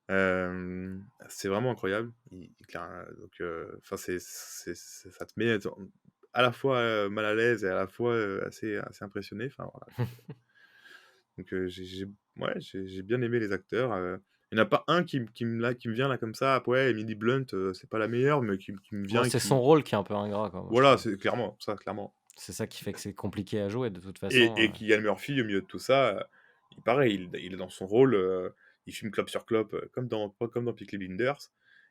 C'est vraiment incroyable. Donc enfin, ça te met à la fois, mal à l'aise et à la fois, assez impressionné. Enfin, voilà, donc j'ai bien aimé les acteurs, il y en a pas un qui me vient là comme ça, ouais, Emily Blunt, c'est pas la meilleure, mais qui me Bon, vient et c'est son qui rôle qui est un peu ingrat, quoi, moi, je voilà, trouve. c'est clairement, ça, clairement. C'est ça qui fait que c'est compliqué à jouer de toute Et façon, Cillian Murphy, au milieu de tout ça, il pareil, il est dans son rôle, il fume clope sur clope, comme dans Peaky Blinders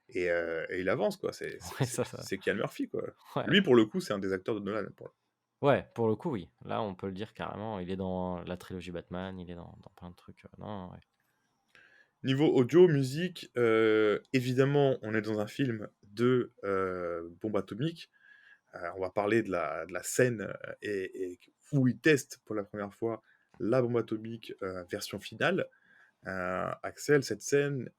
et il avance quoi, ouais, ça c'est Cillian Murphy quoi. ouais. Lui pour le coup, c'est un des acteurs de Nolan pour le Ouais, pour le coup, oui. Là, on peut le dire carrément, il est dans la trilogie Batman, il est dans plein de trucs, non, ouais. niveau audio, musique, évidemment, on est dans un film de, bombe atomique. On va parler de la scène, et où il teste pour la première fois la bombe atomique, version finale. Axel, cette scène,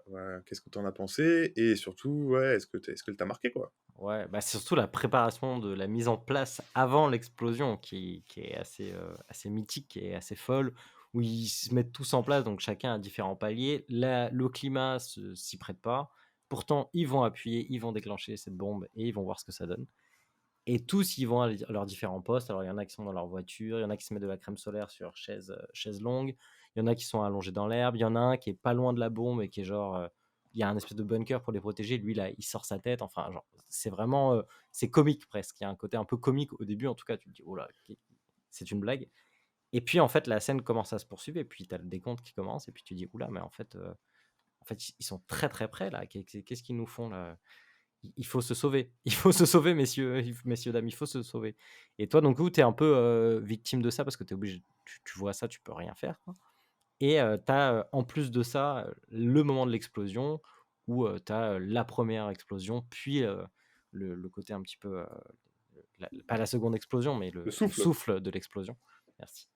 qu'est-ce que tu en as pensé? Et surtout, ouais, est-ce qu'elle t'a marqué, quoi? Ouais, bah, c'est surtout la préparation de la mise en place avant l'explosion qui est assez mythique et assez folle, où ils se mettent tous en place, donc chacun à différents paliers. Le climat s'y prête pas. Pourtant, ils vont appuyer, ils vont déclencher cette bombe et ils vont voir ce que ça donne. Et tous, ils vont à leurs différents postes. Alors, il y en a qui sont dans leur voiture, il y en a qui se mettent de la crème solaire sur chaise longue, il y en a qui sont allongés dans l'herbe, il y en a un qui est pas loin de la bombe et qui est genre, il y a un espèce de bunker pour les protéger. Lui, là, il sort sa tête. Enfin, genre, c'est vraiment, c'est comique presque. Il y a un côté un peu comique au début, en tout cas. Tu te dis, oh là, c'est une blague. Et puis, en fait, la scène commence à se poursuivre. Et puis, tu as le décompte qui commence. Et puis, tu dis, oula, mais en fait, ils sont très très près là. Qu'est-ce qu'ils nous font là? Il faut se sauver. Il faut se sauver, messieurs, messieurs, dames, il faut se sauver. Et toi, donc, tu es un peu victime de ça parce que tu es obligé, tu vois ça, tu peux rien faire, quoi. Et tu as en plus de ça le moment de l'explosion où tu as la première explosion, puis le côté un petit peu, pas la seconde explosion, mais Le le souffle. souffle de l'explosion. Merci.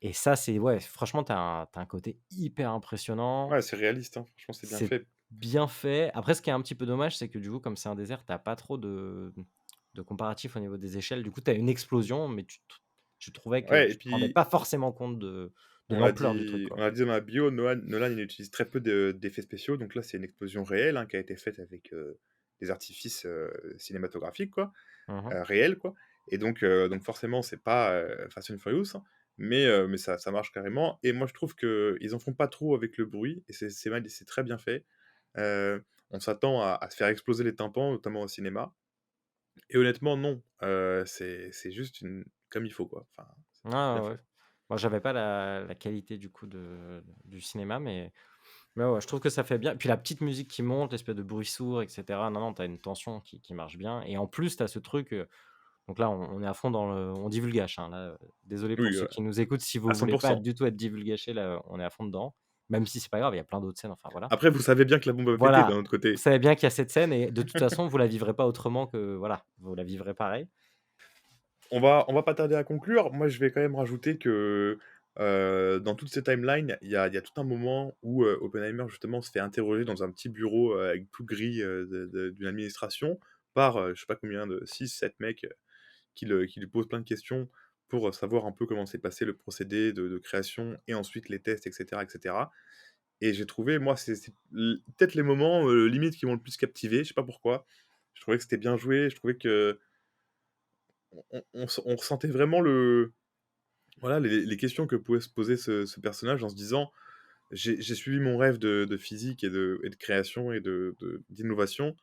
Et ça, c'est, ouais, franchement, tu as un côté hyper impressionnant. Ouais, c'est réaliste, hein. Franchement, c'est bien C'est fait. bien fait. Après, ce qui est un petit peu dommage, c'est que du coup, comme c'est un désert, t'as pas trop de comparatif au niveau des échelles. Du coup, tu as une explosion, mais tu trouvais que Ouais, et tu te rendais puis pas forcément compte de on l'a l'ampleur du truc, dit, quoi. on l'a dit dans ma bio, Nolan, il utilise très peu d'effets spéciaux. Donc là, c'est une explosion réelle, hein, qui a été faite avec des artifices cinématographiques, quoi, Mhm. réels, quoi. Et donc forcément, c'est pas Fast and Furious, hein, mais ça marche carrément. Et moi, je trouve qu'ils en font pas trop avec le bruit, et c'est très bien fait. On s'attend à se faire exploser les tympans, notamment au cinéma. Et honnêtement, non. C'est juste comme il faut, quoi. Enfin, c'est Ah bien ouais. fait. Moi, j'avais pas la qualité du coup du cinéma, mais ouais, je trouve que ça fait bien. Puis la petite musique qui monte, l'espèce de bruit sourd, etc. Non, non, t'as une tension qui marche bien. Et en plus, t'as ce truc. Donc là, on est à fond dans le. On divulgâche, hein, là. Désolé pour Oui, ceux qui nous écoutent. Si à vous voulez pas 100%. du tout être divulgâché, là, on est à fond dedans. Même si c'est pas grave, il y a plein d'autres scènes. Enfin voilà. Après, vous savez bien que la bombe va péter Voilà. d'un autre Vous côté. savez bien qu'il y a cette scène et de toute façon, vous la vivrez pas autrement que. Voilà. Vous la vivrez pareil. On va pas tarder à conclure. Moi, je vais quand même rajouter que, dans toutes ces timelines, il y a tout un moment où, Oppenheimer, justement, se fait interroger dans un petit bureau, avec tout gris, d'une administration par, je sais pas combien de 6, 7 mecs, qui lui posent plein de questions pour, savoir un peu comment s'est passé le procédé de création et ensuite les tests, et cetera, et cetera. Et j'ai trouvé, moi, c'est peut-être les moments, limite qui m'ont le plus captivé, je sais pas pourquoi. Je trouvais que c'était bien joué, je trouvais qu'on on ressentait vraiment voilà, les questions que pouvait se poser ce personnage en se disant: «J'ai suivi mon rêve de physique et de création et d'innovation,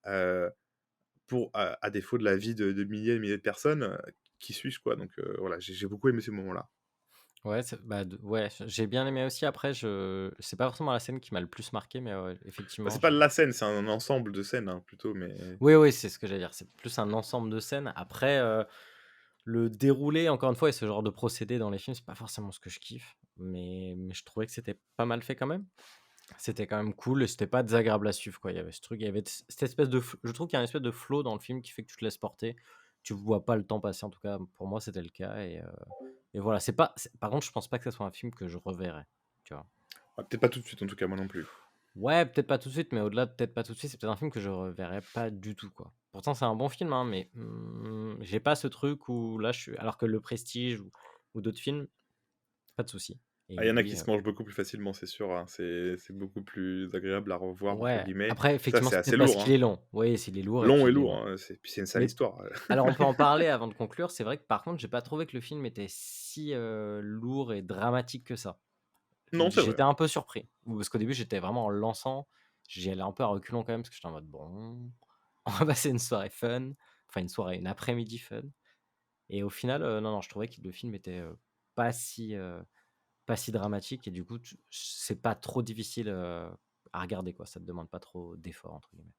heu, pour à défaut de la vie de milliers et milliers de personnes, qui suis-je, quoi?» Donc voilà, j'ai beaucoup aimé ces moments-là. Ouais, bah, ouais, j'ai bien aimé aussi. Après, c'est pas forcément la scène qui m'a le plus marqué, mais ouais, Bah, effectivement, c'est pas la scène, c'est un ensemble de scènes, hein, plutôt, mais Oui, oui, c'est ce que j'allais dire. C'est plus un ensemble de scènes. Après, le déroulé, encore une fois, et ce genre de procédé dans les films, c'est pas forcément ce que je kiffe, mais je trouvais que c'était pas mal fait quand même. C'était quand même cool et c'était pas désagréable à suivre, quoi. Il y avait ce truc, il y avait cette espèce je trouve qu'il y a une espèce de flow dans le film qui fait que tu te laisses porter. Tu vois pas le temps passer, en tout cas, pour moi, c'était le cas. Et voilà, par contre, je pense pas que ce soit un film que je reverrai, tu vois. ah, peut-être pas tout de suite, en tout cas, moi non plus. Ouais, peut-être pas tout de suite, mais au-delà de peut-être pas tout de suite, c'est peut-être un film que je reverrai pas du tout, quoi. Pourtant, c'est un bon film, hein, mais j'ai pas ce truc où là, je suis. Alors que Le Prestige ou d'autres films, pas de souci. Ah, Et il y en a lui, qui se mangent beaucoup plus facilement, c'est sûr, hein. C'est beaucoup plus «agréable à revoir» entre ouais. guillemets. Après, Ça, effectivement, c'est c'est assez peut-être parce lourd, qu'il hein. est long. Oui, s'il est lourd et Long puis et il est lourd, long. hein, puis c'est une sale Mais histoire. alors, on peut en parler avant de conclure. C'est vrai que par contre, j'ai pas trouvé que le film était si lourd et dramatique que ça. Non, c'est vrai. J'étais un peu surpris. Parce qu'au début, j'étais vraiment en le lançant. J'y allais un peu à reculons quand même, parce que j'étais en mode bon, on va passer une soirée fun. Enfin, une après-midi fun. Et au final, non, non, je trouvais que le film était pas si, euh, pas si dramatique. Et du coup, c'est pas trop difficile à regarder, quoi. Ça te demande pas trop d'efforts, entre guillemets.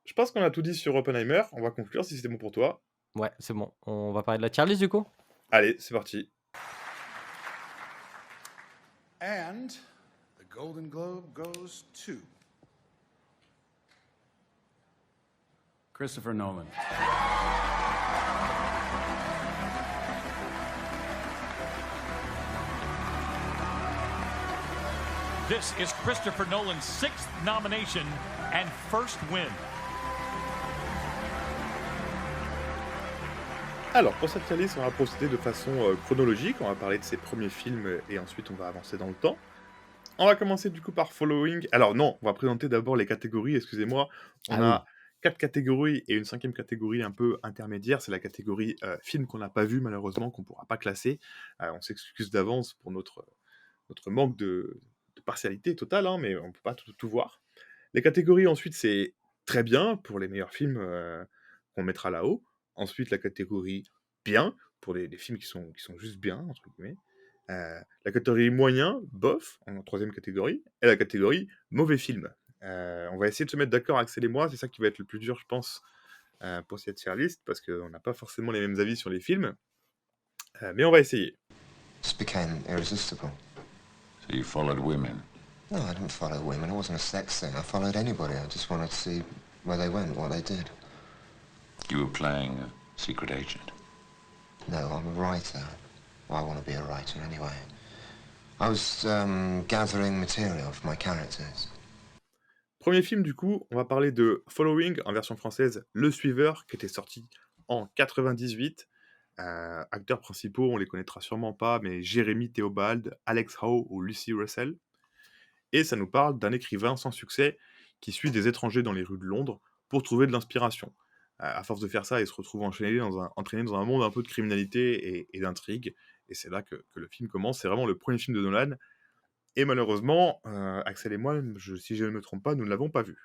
Je pense qu'on a tout dit sur Oppenheimer. On va conclure si c'était bon pour toi. Ouais, c'est bon. On va parler de la tier list, du coup. Allez, c'est parti. And the Golden Globe goes to Christopher Nolan. This is Christopher Nolan's 6th nomination and first win. Alors, pour cette tier list, on va procéder de façon chronologique. On va parler de ses premiers films et ensuite on va avancer dans le temps. On va commencer du coup par Following. Alors non, on va présenter d'abord les catégories, excusez-moi. On Ah oui. a 4 catégories et une 5e catégorie un peu intermédiaire. C'est la catégorie film qu'on n'a pas vu malheureusement, qu'on ne pourra pas classer. On s'excuse d'avance pour notre manque de partialité totale, hein, mais on ne peut pas tout voir. Les catégories ensuite, c'est très bien pour les meilleurs films qu'on mettra là-haut. Ensuite, la catégorie bien pour les films qui sont juste bien, entre guillemets. La catégorie moyen, bof, en troisième catégorie. Et la catégorie mauvais film. On va essayer de se mettre d'accord, Axel et moi. C'est ça qui va être le plus dur, je pense, pour cette tier list, parce qu'on n'a pas forcément les mêmes avis sur les films. Mais on va essayer. Just became irresistible. So you followed women. No, I didn't follow women. It wasn't a sex thing. I followed anybody. I just wanted to see where they went, what they did. You were playing a secret agent. No, I'm a writer. Well, I want to be a writer anyway. I was gathering material for my characters. Premier film, du coup, on va parler de Following, en version française, Le Suiveur, qui était sorti en 98. Acteurs principaux, on les connaîtra sûrement pas, mais Jérémy Théobald, Alex Howe ou Lucy Russell. Et ça nous parle d'un écrivain sans succès qui suit des étrangers dans les rues de Londres pour trouver de l'inspiration. À force de faire ça, il se retrouve entraîné dans un monde un peu de criminalité et d'intrigue. Et c'est là que le film commence. C'est vraiment le premier film de Nolan. Et malheureusement, Axel et moi, si je ne me trompe pas, nous ne l'avons pas vu.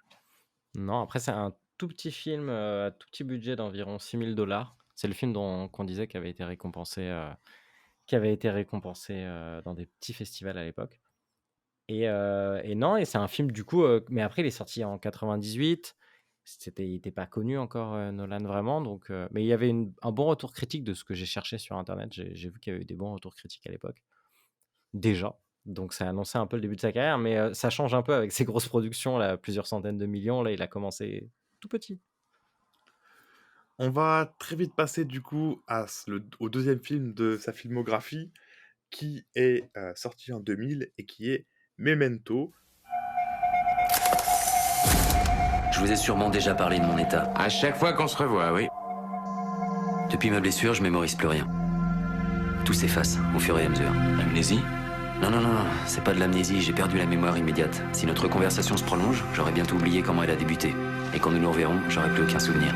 Non, après, c'est un tout petit film à tout petit budget d'environ 6 000 $. C'est le film qu'on disait qui avait été récompensé, dans des petits festivals à l'époque. Et non, et c'est un film du coup, mais après il est sorti en 98. Il était pas connu encore, Nolan vraiment, donc mais il y avait un bon retour critique de ce que j'ai cherché sur internet. J'ai vu qu'il y avait eu des bons retours critiques à l'époque, déjà. Donc ça annonçait un peu le début de sa carrière, mais ça change un peu avec ses grosses productions là, plusieurs centaines de millions. Là, il a commencé tout petit. On va très vite passer du coup au deuxième film de sa filmographie, qui est sorti en 2000 et qui est Memento. Je vous ai sûrement déjà parlé de mon état. À chaque fois qu'on se revoit, oui. Depuis ma blessure, je mémorise plus rien. Tout s'efface au fur et à mesure. Amnésie? Non, c'est pas de l'amnésie, j'ai perdu la mémoire immédiate. Si notre conversation se prolonge, j'aurai bientôt oublié comment elle a débuté. Et quand nous nous reverrons, j'aurai plus aucun souvenir.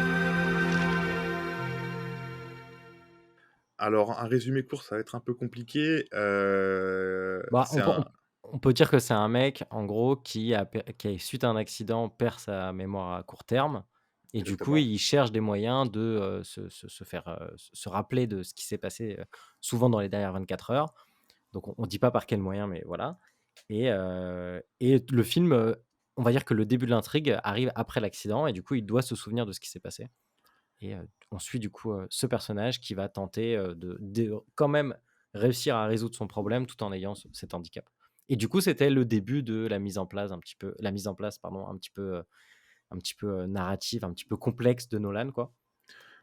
Alors, un résumé court, ça va être un peu compliqué. Bah, C'est un... on peut dire que c'est un mec, en gros, qui, suite à un accident, perd sa mémoire à court terme. Et du coup, Exactement. il cherche des moyens de se rappeler de ce qui s'est passé souvent dans les dernières 24 heures. Donc, on ne dit pas par quel moyen, mais voilà. Et le film, on va dire que le début de l'intrigue arrive après l'accident. Et du coup, il doit se souvenir de ce qui s'est passé. Et on suit du coup ce personnage qui va tenter de quand même réussir à résoudre son problème tout en ayant cet handicap. Et du coup, c'était le début de la mise en place un petit peu narrative, un petit peu complexe de Nolan, quoi.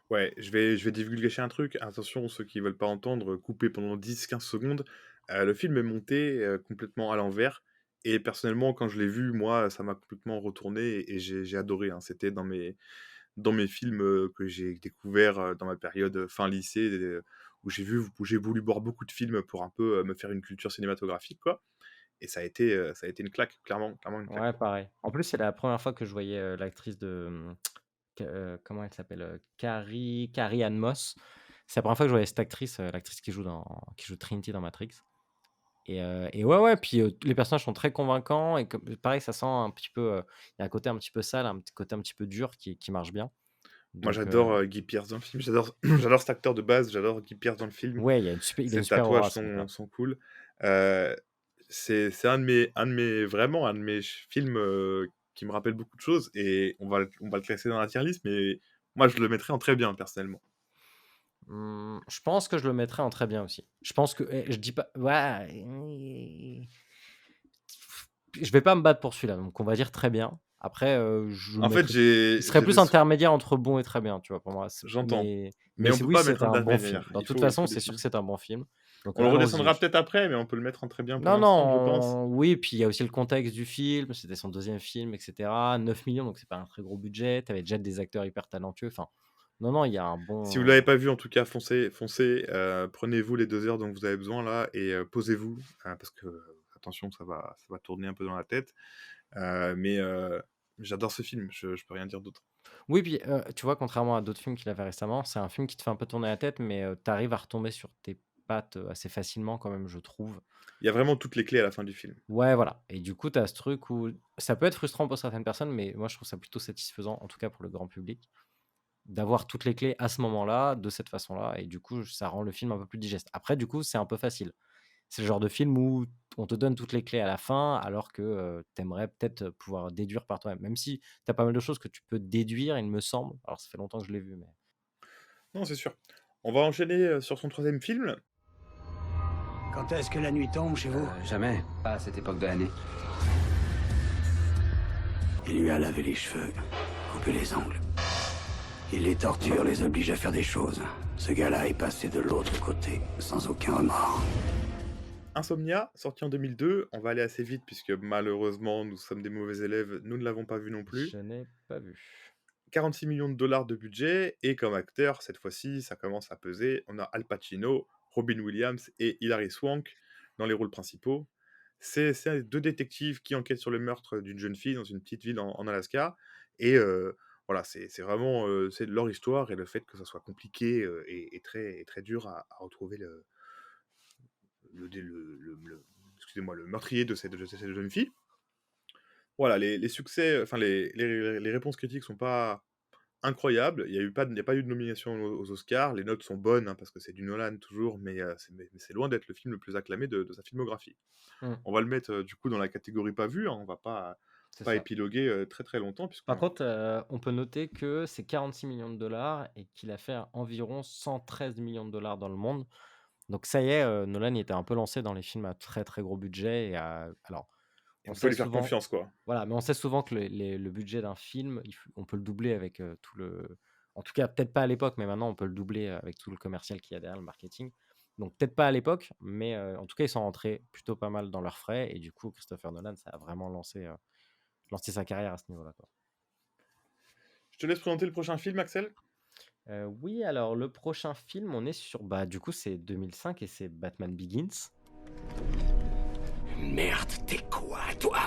Ouais, je vais divulguer un truc. Attention, ceux qui veulent pas entendre, couper pendant 10-15 secondes. Le film est monté complètement à l'envers. Et personnellement, quand je l'ai vu, moi, ça m'a complètement retourné et j'ai adoré, hein. C'était dans mes films que j'ai découverts dans ma période fin lycée, où j'ai voulu voir beaucoup de films pour un peu me faire une culture cinématographique, quoi. Et ça a été une claque, clairement une claque. Ouais, pareil. En plus, c'est la première fois que je voyais l'actrice de comment elle s'appelle, Carrie Ann Moss. C'est la première fois que je voyais cette actrice, l'actrice qui joue Trinity dans Matrix. Et ouais, puis les personnages sont très convaincants et pareil, ça sent un petit peu, il y a un côté un petit peu sale, un petit côté un petit peu dur qui marche bien. Moi, Donc j'adore Guy Pearce dans le film. J'adore cet acteur de base. J'adore Guy Pearce dans le film. ouais, il a Ses une super aura, tatouages ce mec-là. sont cool. C'est vraiment un de mes films qui me rappelle beaucoup de choses. Et on va le classer dans la tier list, mais moi, je le mettrais en très bien, personnellement. Je pense que je le mettrais en très bien aussi. Je pense que je dis pas ouais, je vais pas me battre pour celui-là, donc on va dire très bien. Après, je le En fait, mettrais il serait plus intermédiaire entre bon et très bien, tu vois, pour moi. J'entends. Mais Mais on peut pas c'est mettre un un bon intermédiaire. film. Dans Il toute faut façon, c'est sûr définir. que c'est un bon film. Donc On le allons-y. redescendra peut-être après, mais on peut le mettre en très bien pour Non, l'instant, je pense. oui, puis il y a aussi le contexte du film, c'était son deuxième film, etc. 9 millions, donc c'est pas un très gros budget. Tu avais déjà des acteurs hyper talentueux. Enfin, non, il y a un Si vous bon. l'avez pas vu, en tout cas, foncez. Prenez-vous les 2 heures dont vous avez besoin là et posez-vous, parce que attention, ça va tourner un peu dans la tête. Mais j'adore ce film, je peux rien dire d'autre. Oui, puis tu vois, contrairement à d'autres films qu'il a fait récemment, c'est un film qui te fait un peu tourner la tête, mais tu arrives à retomber sur tes pattes assez facilement quand même, je trouve. Il y a vraiment toutes les clés à la fin du film. Ouais, voilà. Et du coup, tu as ce truc où ça peut être frustrant pour certaines personnes, mais moi, je trouve ça plutôt satisfaisant, en tout cas pour le grand public, d'avoir toutes les clés à ce moment-là, de cette façon-là. Et du coup, ça rend le film un peu plus digeste. Après, du coup, c'est un peu facile. C'est le genre de film où on te donne toutes les clés à la fin, alors que tu aimerais peut-être pouvoir déduire par toi-même. Même si tu as pas mal de choses que tu peux déduire, il me semble. Alors, ça fait longtemps que je l'ai vu, mais. Non, c'est sûr. On va enchaîner sur son troisième film. Quand est-ce que la nuit tombe chez vous? Jamais. Pas à cette époque de l'année. Il lui a lavé les cheveux, coupé les ongles. Il les torture, les oblige à faire des choses. Ce gars-là est passé de l'autre côté, sans aucun remords. Insomnia, sorti en 2002. On va aller assez vite puisque malheureusement, nous sommes des mauvais élèves. Nous ne l'avons pas vu non plus. Je n'ai pas vu. 46 millions de dollars de budget. Et comme acteur, cette fois-ci, ça commence à peser. On a Al Pacino, Robin Williams et Hilary Swank dans les rôles principaux. C'est deux détectives qui enquêtent sur le meurtre d'une jeune fille dans une petite ville en Alaska. Et voilà, c'est vraiment c'est leur histoire et le fait que ça soit compliqué et très dur à retrouver excusez-moi, le meurtrier de cette jeune fille. Voilà, les succès, enfin les réponses critiques sont pas incroyables. Il n'y a pas eu de nomination aux Oscars. Les notes sont bonnes, hein, parce que c'est du Nolan toujours, mais c'est loin d'être le film le plus acclamé de sa filmographie. On va le mettre du coup dans la catégorie pas vu, hein. On va pas C'est ça. épiloguer très très longtemps. Par contre, on peut noter que c'est 46 millions de dollars et qu'il a fait environ 113 millions de dollars dans le monde. Donc ça y est, Nolan il était un peu lancé dans les films à très très gros budget. Alors, on on peut sait lui faire souvent, confiance, quoi. voilà, mais on sait souvent que le budget d'un film, on peut le doubler avec tout le. En tout cas, peut-être pas à l'époque, mais maintenant on peut le doubler avec tout le commercial qu'il y a derrière, le marketing. Donc peut-être pas à l'époque, mais en tout cas ils sont rentrés plutôt pas mal dans leurs frais et du coup Christopher Nolan ça a vraiment lancé sa carrière à ce niveau-là, quoi. Je te laisse présenter le prochain film, Axel. Oui, alors le prochain film, on est sur, du coup, c'est 2005 et c'est Batman Begins. Merde, t'es quoi, toi?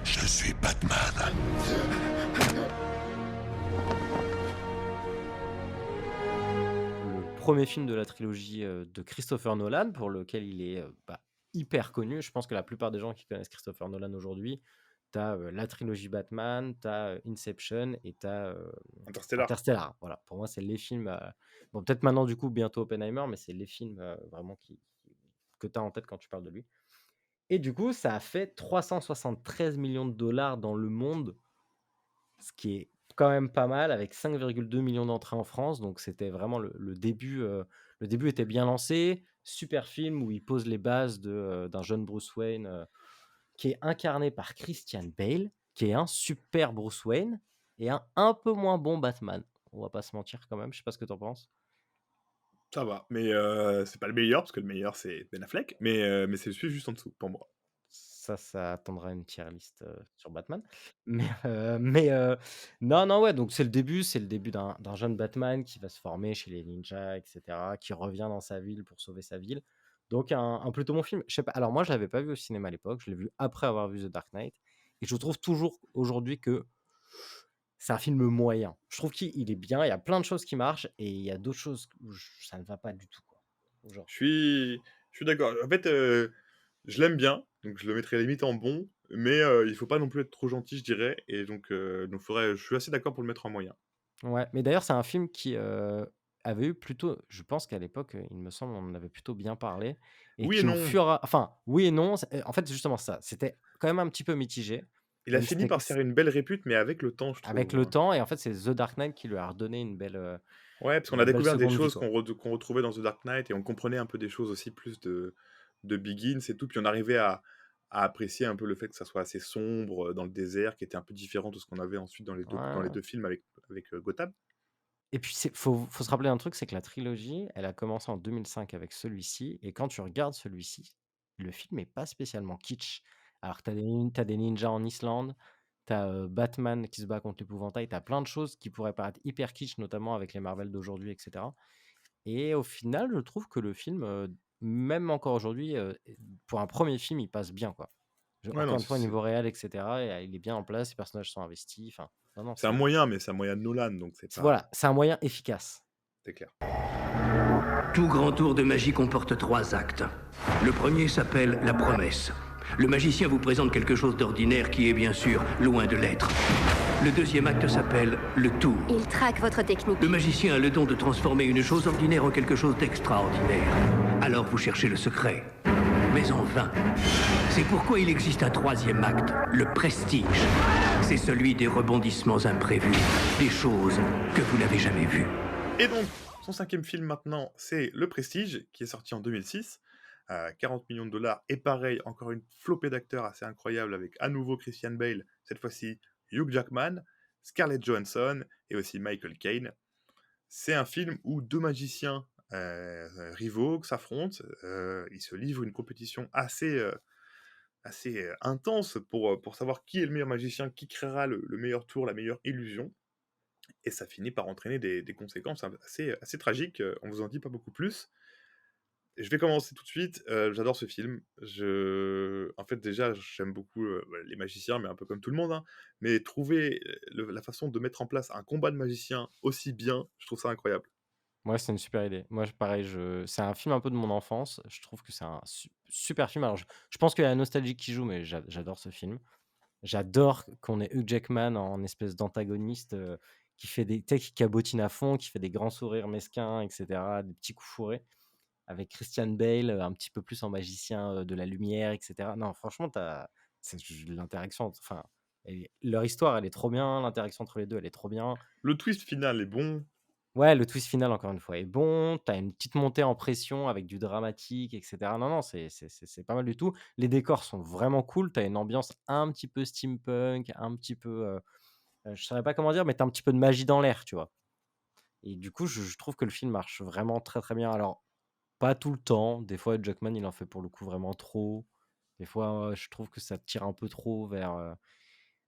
Je suis Batman. Le premier film de la trilogie de Christopher Nolan, pour lequel il est hyper connu. Je pense que la plupart des gens qui connaissent Christopher Nolan aujourd'hui, t'as la trilogie Batman, t'as Inception et t'as Interstellar. Voilà, pour moi, c'est les films. Bon, peut-être maintenant, du coup, bientôt Oppenheimer, mais c'est les films vraiment que t'as en tête quand tu parles de lui. Et du coup, ça a fait 373 millions de dollars dans le monde, ce qui est quand même pas mal, avec 5,2 millions d'entrées en France. Donc, c'était vraiment le début. Le début était bien lancé. Super film où il pose les bases d'un jeune Bruce Wayne qui est incarné par Christian Bale, qui est un super Bruce Wayne et un peu moins bon Batman. On va pas se mentir quand même. Je sais pas ce que t'en penses. Ça va, mais c'est pas le meilleur, parce que le meilleur c'est Ben Affleck, mais c'est celui juste en dessous, pour moi. Ça attendra une tier list sur Batman. Non, ouais, donc c'est le début d'un jeune Batman qui va se former chez les ninjas, etc., qui revient dans sa ville pour sauver sa ville. Donc un plutôt bon film. Je sais pas. Alors moi, je l'avais pas vu au cinéma à l'époque. Je l'ai vu après avoir vu The Dark Knight, et je trouve toujours aujourd'hui que c'est un film moyen. Je trouve qu'il est bien. Il y a plein de choses qui marchent, et il y a d'autres choses où ça ne va pas du tout, quoi. Genre. Je suis d'accord. En fait, je l'aime bien, donc je le mettrais limite en bon, mais il faut pas non plus être trop gentil, je dirais, et donc je suis assez d'accord pour le mettre en moyen. Ouais, mais d'ailleurs, c'est un film qui avait eu plutôt, je pense qu'à l'époque, il me semble, on en avait plutôt bien parlé, et Oui et qui non. enfin, oui et non. En fait, c'est justement ça. C'était quand même un petit peu mitigé. Il a Même fini par se faire une belle répute, mais avec le temps, je trouve. Avec le temps, et en fait, c'est The Dark Knight qui lui a redonné une belle. Ouais, parce qu'on une a belle découvert des seconde vie, choses quoi. qu'on retrouvait dans The Dark Knight, et on comprenait un peu des choses aussi plus de Begins et tout, puis on arrivait à apprécier un peu le fait que ça soit assez sombre dans le désert, qui était un peu différent de ce qu'on avait ensuite dans les Ouais. deux films avec Gotham. Et puis, faut se rappeler un truc, c'est que la trilogie, elle a commencé en 2005 avec celui-ci, et quand tu regardes celui-ci, le film est pas spécialement kitsch. Alors, t'as des ninjas en Islande, t'as Batman qui se bat contre l'épouvantail, t'as plein de choses qui pourraient paraître hyper kitsch, notamment avec les Marvel d'aujourd'hui, etc. Et au final, je trouve que le film, même encore aujourd'hui, pour un premier film, il passe bien, quoi. Ouais, non, Encore une fois, niveau réel, etc., et il est bien en place, les personnages sont investis. Enfin, non, c'est un moyen, mais c'est un moyen de Nolan, donc c'est pas... voilà, c'est un moyen efficace. c'est clair. Tout grand tour de magie comporte 3 actes. Le premier s'appelle la promesse. Le magicien vous présente quelque chose d'ordinaire qui est bien sûr loin de l'être. Le deuxième acte s'appelle le tour. Il traque votre technique. Le magicien a le don de transformer une chose ordinaire en quelque chose d'extraordinaire. Alors vous cherchez le secret, mais en vain. C'est pourquoi il existe un 3e acte, le prestige. C'est celui des rebondissements imprévus, des choses que vous n'avez jamais vues. Et donc, son 5e film maintenant, c'est Le Prestige, qui est sorti en 2006. 40 millions de dollars. Et pareil, encore une flopée d'acteurs assez incroyable avec à nouveau Christian Bale, cette fois-ci Hugh Jackman, Scarlett Johansson et aussi Michael Caine. C'est un film où 2 magiciens rivaux s'affrontent. Ils se livrent une compétition assez intense pour savoir qui est le meilleur magicien, qui créera le meilleur tour, la meilleure illusion. Et ça finit par entraîner des conséquences assez tragiques. On vous en dit pas beaucoup plus. Et je vais commencer tout de suite. J'adore ce film. En fait, déjà, j'aime beaucoup les magiciens, mais un peu comme tout le monde, hein. Mais trouver la façon de mettre en place un combat de magiciens aussi bien, je trouve ça incroyable. Ouais, c'est une super idée. Moi, pareil, c'est un film un peu de mon enfance. Je trouve que c'est un super film. Alors, je pense qu'il y a la nostalgie qui joue, mais j'adore ce film. J'adore qu'on ait Hugh Jackman en espèce d'antagoniste qui fait tu sais, qui cabotine à fond, qui fait des grands sourires mesquins, etc., des petits coups fourrés, avec Christian Bale, un petit peu plus en magicien de la lumière, etc. Non, franchement, l'interaction, enfin, leur histoire, elle est trop bien. L'interaction entre les deux, elle est trop bien. Le twist final est bon. Ouais, le twist final, encore une fois, est bon. T'as une petite montée en pression avec du dramatique, etc. Non, c'est pas mal du tout. Les décors sont vraiment cool. T'as une ambiance un petit peu steampunk, un petit peu... je saurais pas comment dire, mais t'as un petit peu de magie dans l'air, tu vois. Et du coup, je trouve que le film marche vraiment très, très bien. Alors, pas tout le temps. Des fois, Jackman, il en fait pour le coup vraiment trop. Des fois, je trouve que ça tire un peu trop vers...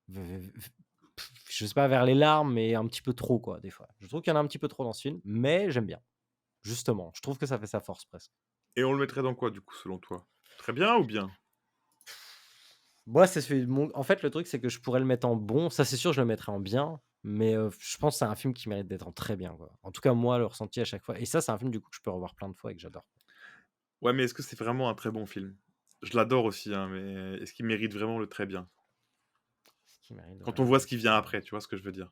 je sais pas, vers les larmes, mais un petit peu trop, quoi, des fois. Je trouve qu'il y en a un petit peu trop dans ce film, mais j'aime bien. Justement, je trouve que ça fait sa force presque. Et on le mettrait dans quoi, du coup, selon toi? Très bien ou bien? Moi, c'est celui de mon... En fait, le truc, c'est que je pourrais le mettre en bon. Ça, c'est sûr, je le mettrais en bien. Mais je pense que c'est un film qui mérite d'être en très bien, quoi. En tout cas, moi, le ressenti à chaque fois. Et ça, c'est un film, du coup, que je peux revoir plein de fois et que j'adore. Ouais, mais est-ce que c'est vraiment un très bon film? Je l'adore aussi, hein, mais est-ce qu'il mérite vraiment le très bien? Quand on voit ce qui vient après, tu vois ce que je veux dire?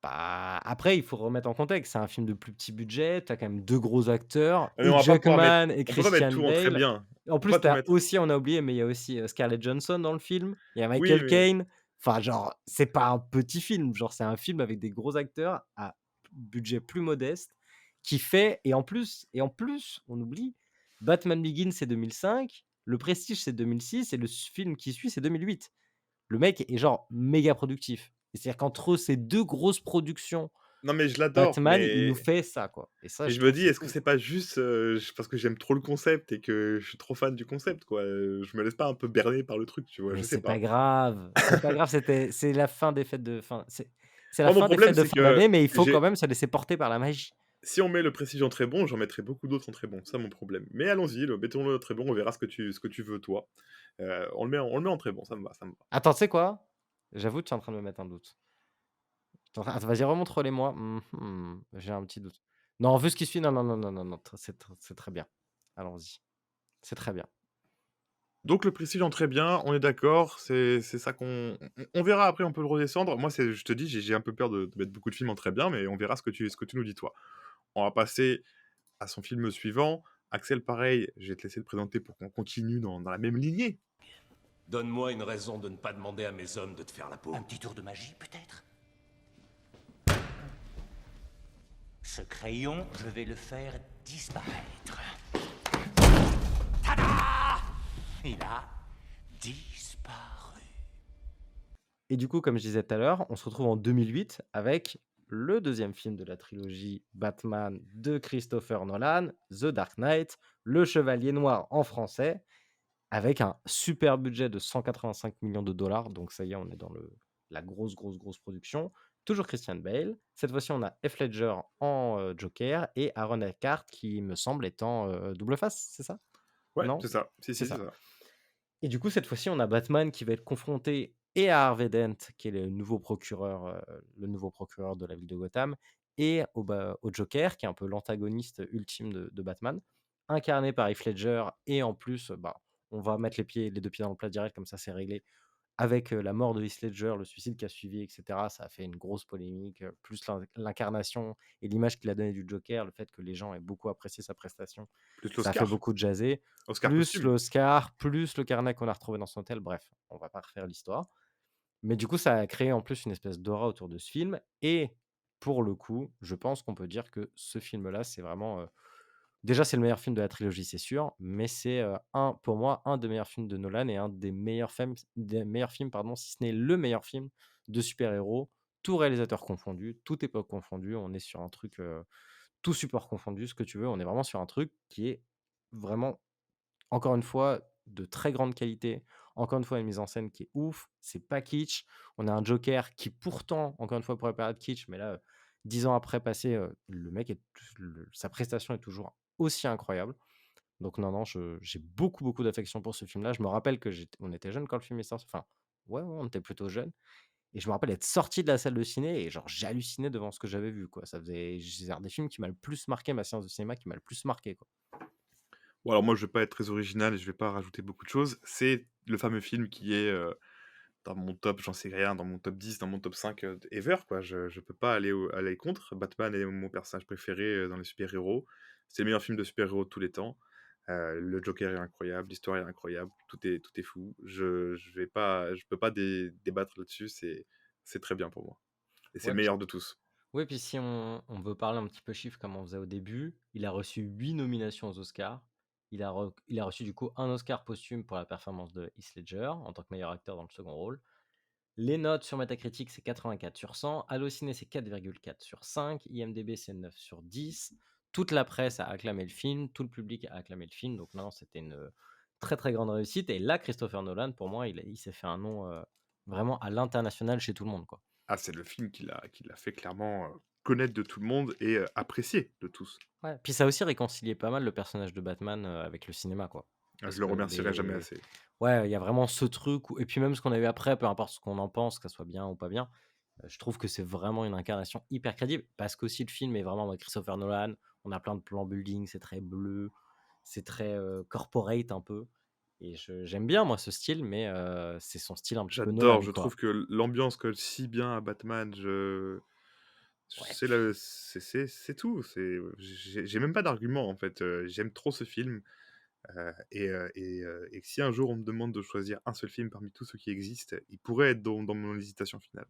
Bah, après, il faut remettre en contexte. C'est un film de plus petit budget. Tu as quand même 2 gros acteurs, Mais on Hugh va pas pouvoir mettre Jackman et on peut pas mettre Christian tout en très Bale. bien. En On peut plus, pas tu tout as mettre. aussi, on a oublié, mais il y a aussi Scarlett Johansson dans le film. Il y a Oui, Michael oui. Caine. Enfin, genre, c'est pas un petit film. Genre, c'est un film avec des gros acteurs à budget plus modeste qui fait. Et en plus, on oublie, Batman Begins, c'est 2005. Le Prestige, c'est 2006. Et le film qui suit, c'est 2008. Le mec est genre méga productif. C'est-à-dire qu'entre ces 2 grosses productions, Non, mais je l'adore, Batman, il nous fait ça, quoi. Et ça, mais je je me trouve dis: c'est «Est-ce que cool. c'est pas juste, parce que j'aime trop le concept et que je suis trop fan du concept, quoi?» Je me laisse pas un peu berner par le truc, tu vois? Mais Je sais c'est pas pas. grave, c'est pas grave, c'est la fin des fêtes de fin, c'est la Moi, mon fin des problème, fêtes de c'est fin que d'année, mais il faut quand j'ai même se laisser porter par la magie. si on met Le Prestige en très bon, j'en mettrai beaucoup d'autres en très bon. C'est ça mon problème. Mais allons-y, mettons-le en très bon, on verra ce que tu veux toi. On le met en très bon, ça me va, ça me va. Attends, tu sais quoi? J'avoue, tu es en train de me mettre un doute. Attends, vas-y, remontre-les-moi. J'ai un petit doute. Non, vu ce qui suit, non, non, non, non, non, non, c'est très bien. Allons-y. C'est très bien. Donc Le Prestige en très bien, on est d'accord, c'est ça on verra après, on peut le redescendre. Moi, je te dis, j'ai un peu peur de mettre beaucoup de films en très bien, mais on verra ce que tu nous dis toi. On va passer à son film suivant. Axel, pareil, je vais te laisser le présenter pour qu'on continue dans la même lignée. Donne-moi une raison de ne pas demander à mes hommes de te faire la peau. Un petit tour de magie, peut-être? Ce crayon, je vais le faire disparaître. Tada! Il a disparu. Et du coup, comme je disais tout à l'heure, on se retrouve en 2008 avec le deuxième film de la trilogie Batman de Christopher Nolan, The Dark Knight, Le Chevalier Noir en français, avec un super budget de 185 millions de dollars. Donc ça y est, on est dans la grosse production. Toujours Christian Bale. Cette fois-ci, on a Heath Ledger en Joker et Aaron Eckhart qui me semble étant double face, c'est ça? Ouais, Non? c'est ça. Si, C'est c'est ça. ça. Et du coup, cette fois-ci, on a Batman qui va être confronté et à Harvey Dent, qui est le nouveau procureur de la ville de Gotham, et au Joker, qui est un peu l'antagoniste ultime de Batman, incarné par Heath Ledger. Et en plus, on va mettre les 2 pieds dans le plat direct, comme ça c'est réglé. Avec, la mort de Heath Ledger, le suicide qui a suivi et cetera, ça a fait une grosse polémique, plus l'incarnation et l'image qu'il a donnée du Joker, le fait que les gens aient beaucoup apprécié sa prestation, Plus ça a fait l'Oscar. beaucoup jaser. Oscar Plus posthume. l'Oscar, plus le carnet qu'on a retrouvé dans son hôtel, bref, on va pas refaire l'histoire. Mais du coup, ça a créé en plus une espèce d'aura autour de ce film. Et pour le coup, je pense qu'on peut dire que ce film-là, c'est vraiment, déjà, c'est le meilleur film de la trilogie, c'est sûr, mais c'est, pour moi, un des meilleurs films de Nolan et un des meilleurs films, pardon, si ce n'est le meilleur film de super-héros, tout réalisateur confondu, toute époque confondue. On est sur un truc, tout support confondu, ce que tu veux. On est vraiment sur un truc qui est vraiment, encore une fois, de très grande qualité. Encore une fois, une mise en scène qui est ouf, c'est pas kitsch. On a un Joker qui pourtant, encore une fois, pourrait paraître kitsch, mais là, 10 ans après passé, le mec sa prestation est toujours aussi incroyable. Donc non, non, j'ai beaucoup, beaucoup d'affection pour ce film-là. Je me rappelle que on était jeunes quand le film est sorti. Enfin, ouais, ouais, on était plutôt jeunes. Et je me rappelle être sorti de la salle de ciné et genre j'ai halluciné devant ce que j'avais vu, quoi. C'est un des films qui m'a le plus marqué, ma séance de cinéma qui m'a le plus marqué, quoi. Bon, alors moi, je vais pas être très original et je vais pas rajouter beaucoup de choses. C'est le fameux film qui est dans mon top, j'en sais rien, dans mon top 10, dans mon top 5 ever, quoi. Je peux pas aller contre. Batman est mon personnage préféré dans les super-héros. C'est le meilleur film de super-héros de tous les temps. Le Joker est incroyable, l'histoire est incroyable, tout est fou. Je peux pas débattre là-dessus, c'est très bien pour moi. Et c'est Ouais, le puis meilleur de tous. ouais, puis si on veut parler un petit peu chiffres comme on faisait au début, il a reçu 8 nominations aux Oscars. Il a reçu du coup un Oscar posthume pour la performance de Heath Ledger en tant que meilleur acteur dans le second rôle. Les notes sur Metacritic, c'est 84 sur 100. Allociné, c'est 4,4 sur 5. IMDb, c'est 9 sur 10. Toute la presse a acclamé le film. Tout le public a acclamé le film. Donc, non, c'était une très, très grande réussite. Et là, Christopher Nolan, pour moi, il s'est fait un nom vraiment à l'international chez tout le monde, quoi. Ah, c'est le film qui l'a fait clairement connaître de tout le monde et apprécier de tous. Ouais. Puis ça a aussi réconcilié pas mal le personnage de Batman avec le cinéma, quoi. Ah, je Parce le que remercierai jamais assez. ouais, il y a vraiment ce truc. Et puis même ce qu'on a eu après, peu importe ce qu'on en pense, que ça soit bien ou pas bien, je trouve que c'est vraiment une incarnation hyper crédible. Parce qu'aussi le film est vraiment avec Christopher Nolan. On a plein de plans building, c'est très bleu, c'est très corporate un peu. Et j'aime bien moi ce style, mais c'est son style un petit peu J'adore, Nolan, je quoi. trouve que l'ambiance colle si bien à Batman. Ouais, C'est tout. J'ai même pas d'argument en fait. J'aime trop ce film. Et si un jour on me demande de choisir un seul film parmi tous ceux qui existent, il pourrait être dans mon hésitation finale.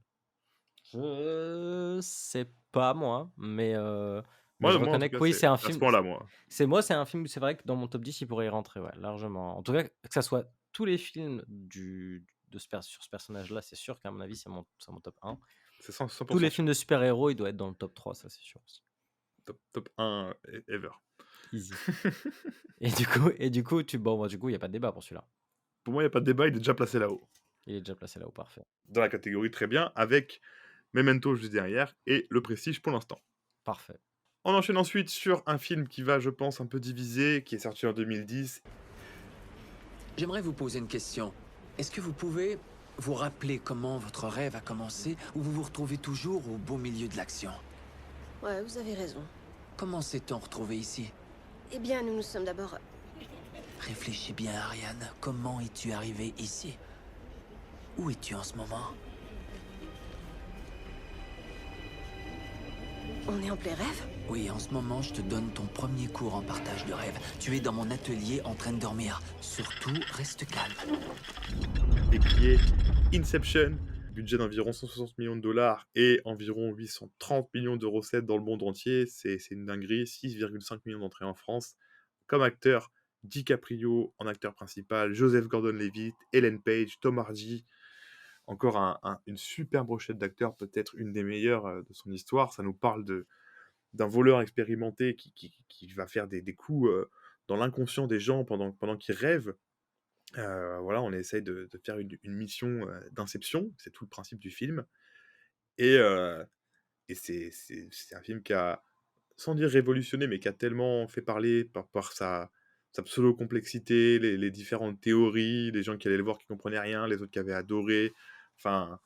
je sais pas moi, mais je Moi en tout reconnais que cas, oui, c'est c'est un à ce film. point-là, moi. C'est un film, c'est vrai que dans mon top 10, il pourrait y rentrer, ouais, largement. En tout cas, que ça soit tous les films sur ce personnage-là, c'est sûr qu'à mon avis, c'est mon top 1. C'est Tous 100% les sûr. films de super-héros, il doit être dans le top 3, ça c'est sûr aussi. Top 1 ever. Easy. Et du coup, du coup, il n'y a pas de débat pour celui-là. Pour moi, il n'y a pas de débat, il est déjà placé là-haut. Il est déjà placé là-haut, parfait. Dans la catégorie très bien, avec Memento juste derrière et Le Prestige pour l'instant. Parfait. On enchaîne ensuite sur un film qui va, je pense, un peu diviser, qui est sorti en 2010. J'aimerais vous poser une question. Est-ce que vous pouvez vous rappeler comment votre rêve a commencé ou vous vous retrouvez toujours au beau milieu de l'action? Ouais, vous avez raison. Comment s'est-on retrouvé ici? Eh bien, nous nous sommes d'abord... Réfléchis bien, Ariane. Comment es-tu arrivé ici? Où es-tu en ce moment? On est en plein rêve? Oui, en ce moment, je te donne ton premier cours en partage de rêve. Tu es dans mon atelier en train de dormir. Surtout, reste calme. Et qui est Inception, budget d'environ 160 millions de dollars et environ 830 millions de recettes dans le monde entier. C'est une dinguerie, 6,5 millions d'entrées en France. Comme acteur, DiCaprio en acteur principal, Joseph Gordon-Levitt, Ellen Page, Tom Hardy. Encore une super brochette d'acteurs, peut-être une des meilleures de son histoire. Ça nous parle d'un voleur expérimenté qui va faire des coups dans l'inconscient des gens pendant qu'ils rêvent. Voilà, on essaye de faire une mission d'inception, c'est tout le principe du film. Et c'est un film qui a, sans dire révolutionné, mais qui a tellement fait parler par sa pseudo-complexité, les différentes théories, les gens qui allaient le voir qui comprenaient rien, les autres qui avaient adoré. Enfin,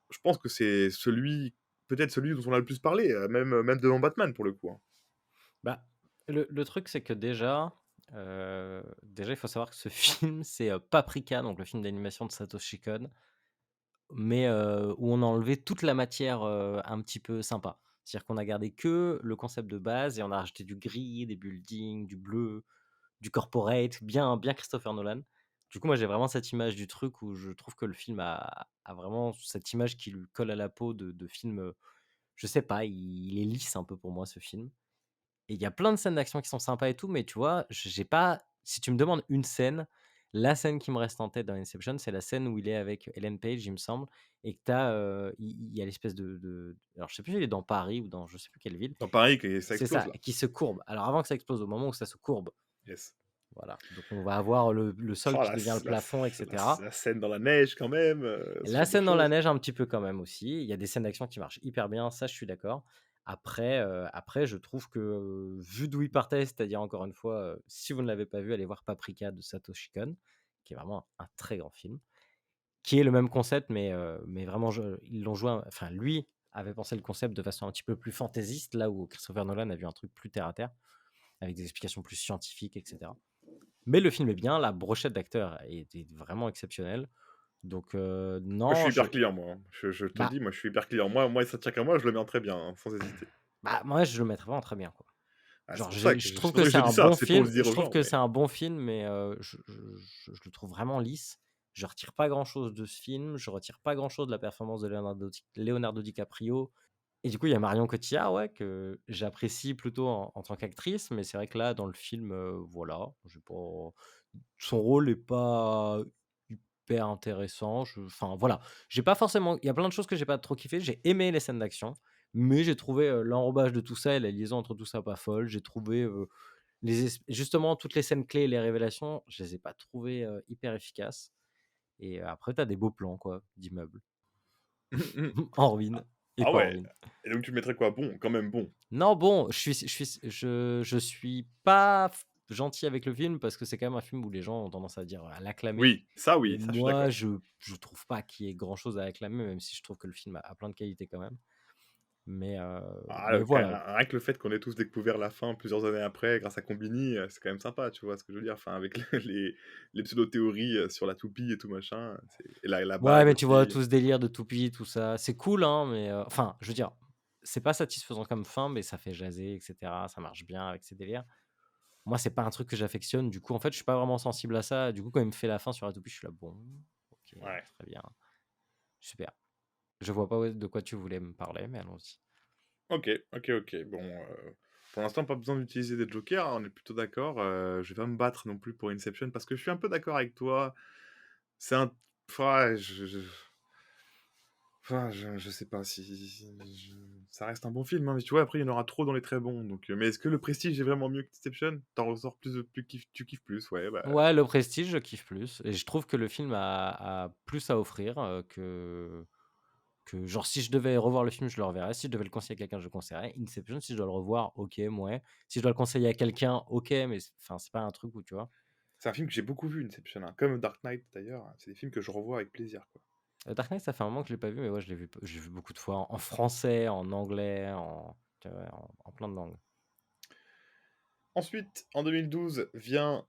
je pense que c'est celui, peut-être celui dont on a le plus parlé, même devant Batman pour le coup, hein. Bah, le truc, c'est que déjà, il faut savoir que ce film, c'est, Paprika, donc le film d'animation de Satoshi Kon, mais où on a enlevé toute la matière, un petit peu sympa. C'est-à-dire qu'on a gardé que le concept de base et on a rajouté du gris, des buildings, du bleu, du corporate, bien Christopher Nolan. Du coup, moi, j'ai vraiment cette image du truc où je trouve que le film a vraiment cette image qui lui colle à la peau de film, je sais pas, il est lisse un peu pour moi, ce film. Et il y a plein de scènes d'action qui sont sympas et tout, mais tu vois, j'ai pas si tu me demandes une scène, la scène qui me reste en tête dans Inception, c'est la scène où il est avec Ellen Page, il me semble, et que tu as, il y a l'espèce de alors je sais plus, il est dans Paris ou dans je sais plus quelle ville. Dans Paris que ça C'est explose ça, là. qui se courbe. Alors avant que ça explose, au moment où ça se courbe, Yes. voilà, donc on va avoir le sol Oh qui devient le plafond, et cetera. la scène dans la neige quand même, ce La genre de scène dans la choses. neige un petit peu quand même aussi. Il y a des scènes d'action qui marchent hyper bien, ça je suis d'accord. Après je trouve que, vu d'où il partait, c'est-à-dire encore une fois, si vous ne l'avez pas vu, allez voir Paprika de Satoshi Kon, qui est vraiment un très grand film, qui est le même concept mais vraiment ils l'ont joué enfin lui avait pensé le concept de façon un petit peu plus fantaisiste, là où Christopher Nolan a vu un truc plus terre à terre, avec des explications plus scientifiques et cetera. Mais le film est bien, la brochette d'acteurs est vraiment exceptionnelle, donc Moi, je non, suis hyper client, moi, hein. Je te le bah dis, moi, je suis hyper client. Moi, ça tient qu'à moi, je le mets en très bien, hein, sans hésiter. moi, je le mettrais vraiment très bien, quoi. Ah, c'est Genre, pour ça que je c'est trouve pour que ça que c'est je dis un ça, bon c'est pour le film. dire Je aux trouve gens, que mais c'est un bon film, mais je le trouve vraiment lisse. Je retire pas grand-chose de ce film. Je retire pas grand-chose de la performance de Leonardo DiCaprio. Et du coup, il y a Marion Cotillard, ouais, que j'apprécie plutôt en tant qu'actrice, mais c'est vrai que là, dans le film, voilà, j'ai pas son rôle est pas hyper intéressant. Enfin, voilà, j'ai pas forcément il y a plein de choses que j'ai pas trop kiffé. J'ai aimé les scènes d'action, mais j'ai trouvé, l'enrobage de tout ça et la liaison entre tout ça pas folle. J'ai trouvé, justement toutes les scènes clés et les révélations, je les ai pas trouvées, hyper efficaces et après tu as des beaux plans quoi, d'immeubles en ruine et Ah pas en ouais, ruine. et donc tu le mettrais quoi? Bon, quand même bon? Non, bon, je suis pas gentil avec le film parce que c'est quand même un film où les gens ont tendance à dire à l'acclamer Oui, ça et oui, ça je suis moi d'accord. je trouve pas qu'il y ait grand chose à acclamer, même si je trouve que le film a plein de qualités quand même. Mais Ah, mais quand voilà. rien que le fait qu'on ait tous découvert la fin plusieurs années après grâce à Combini, c'est quand même sympa, tu vois ce que je veux dire? Enfin avec les pseudo-théories, sur la toupie et tout machin, c'est et la Ouais, bague mais tu vois, aussi. tout ce délire de toupie, tout ça, c'est cool, hein, mais enfin, je veux dire, c'est pas satisfaisant comme fin, mais ça fait jaser et cetera, ça marche bien avec ces délires. Moi, c'est pas un truc que j'affectionne, du coup, en fait, je suis pas vraiment sensible à ça. Du coup, quand il me fait la fin sur la toupie, je suis là: «Bon, OK, Ouais. très bien, super». Je vois pas ouais, de quoi tu voulais me parler, mais allons-y. OK, OK. Bon, pour l'instant, pas besoin d'utiliser des jokers, hein, on est plutôt d'accord. Je vais pas me battre non plus pour Inception parce que je suis un peu d'accord avec toi. C'est un ouais, je sais pas si je ça reste un bon film, hein, mais tu vois, après, il y en aura trop dans les très bons, donc mais est-ce que Le Prestige est vraiment mieux qu'Inception? Tu en ressors plus tu kiffes plus, ouais, bah, Ouais, Le Prestige, je kiffe plus et je trouve que le film a plus à offrir, que genre si je devais revoir le film, je le reverrais. Si je devais le conseiller à quelqu'un, je le conseillerais. Inception, si je dois le revoir, OK, mouais. Si je dois le conseiller à quelqu'un, OK, mais enfin, c'est pas un truc où tu vois? c'est un film que j'ai beaucoup vu, Inception, hein, comme Dark Knight d'ailleurs, hein, c'est des films que je revois avec plaisir, quoi. Dark Knight, ça fait un moment que je l'ai pas vu, mais ouais, je l'ai vu beaucoup de fois en français, en anglais, tu vois, en plein de langues. Ensuite, en 2012, vient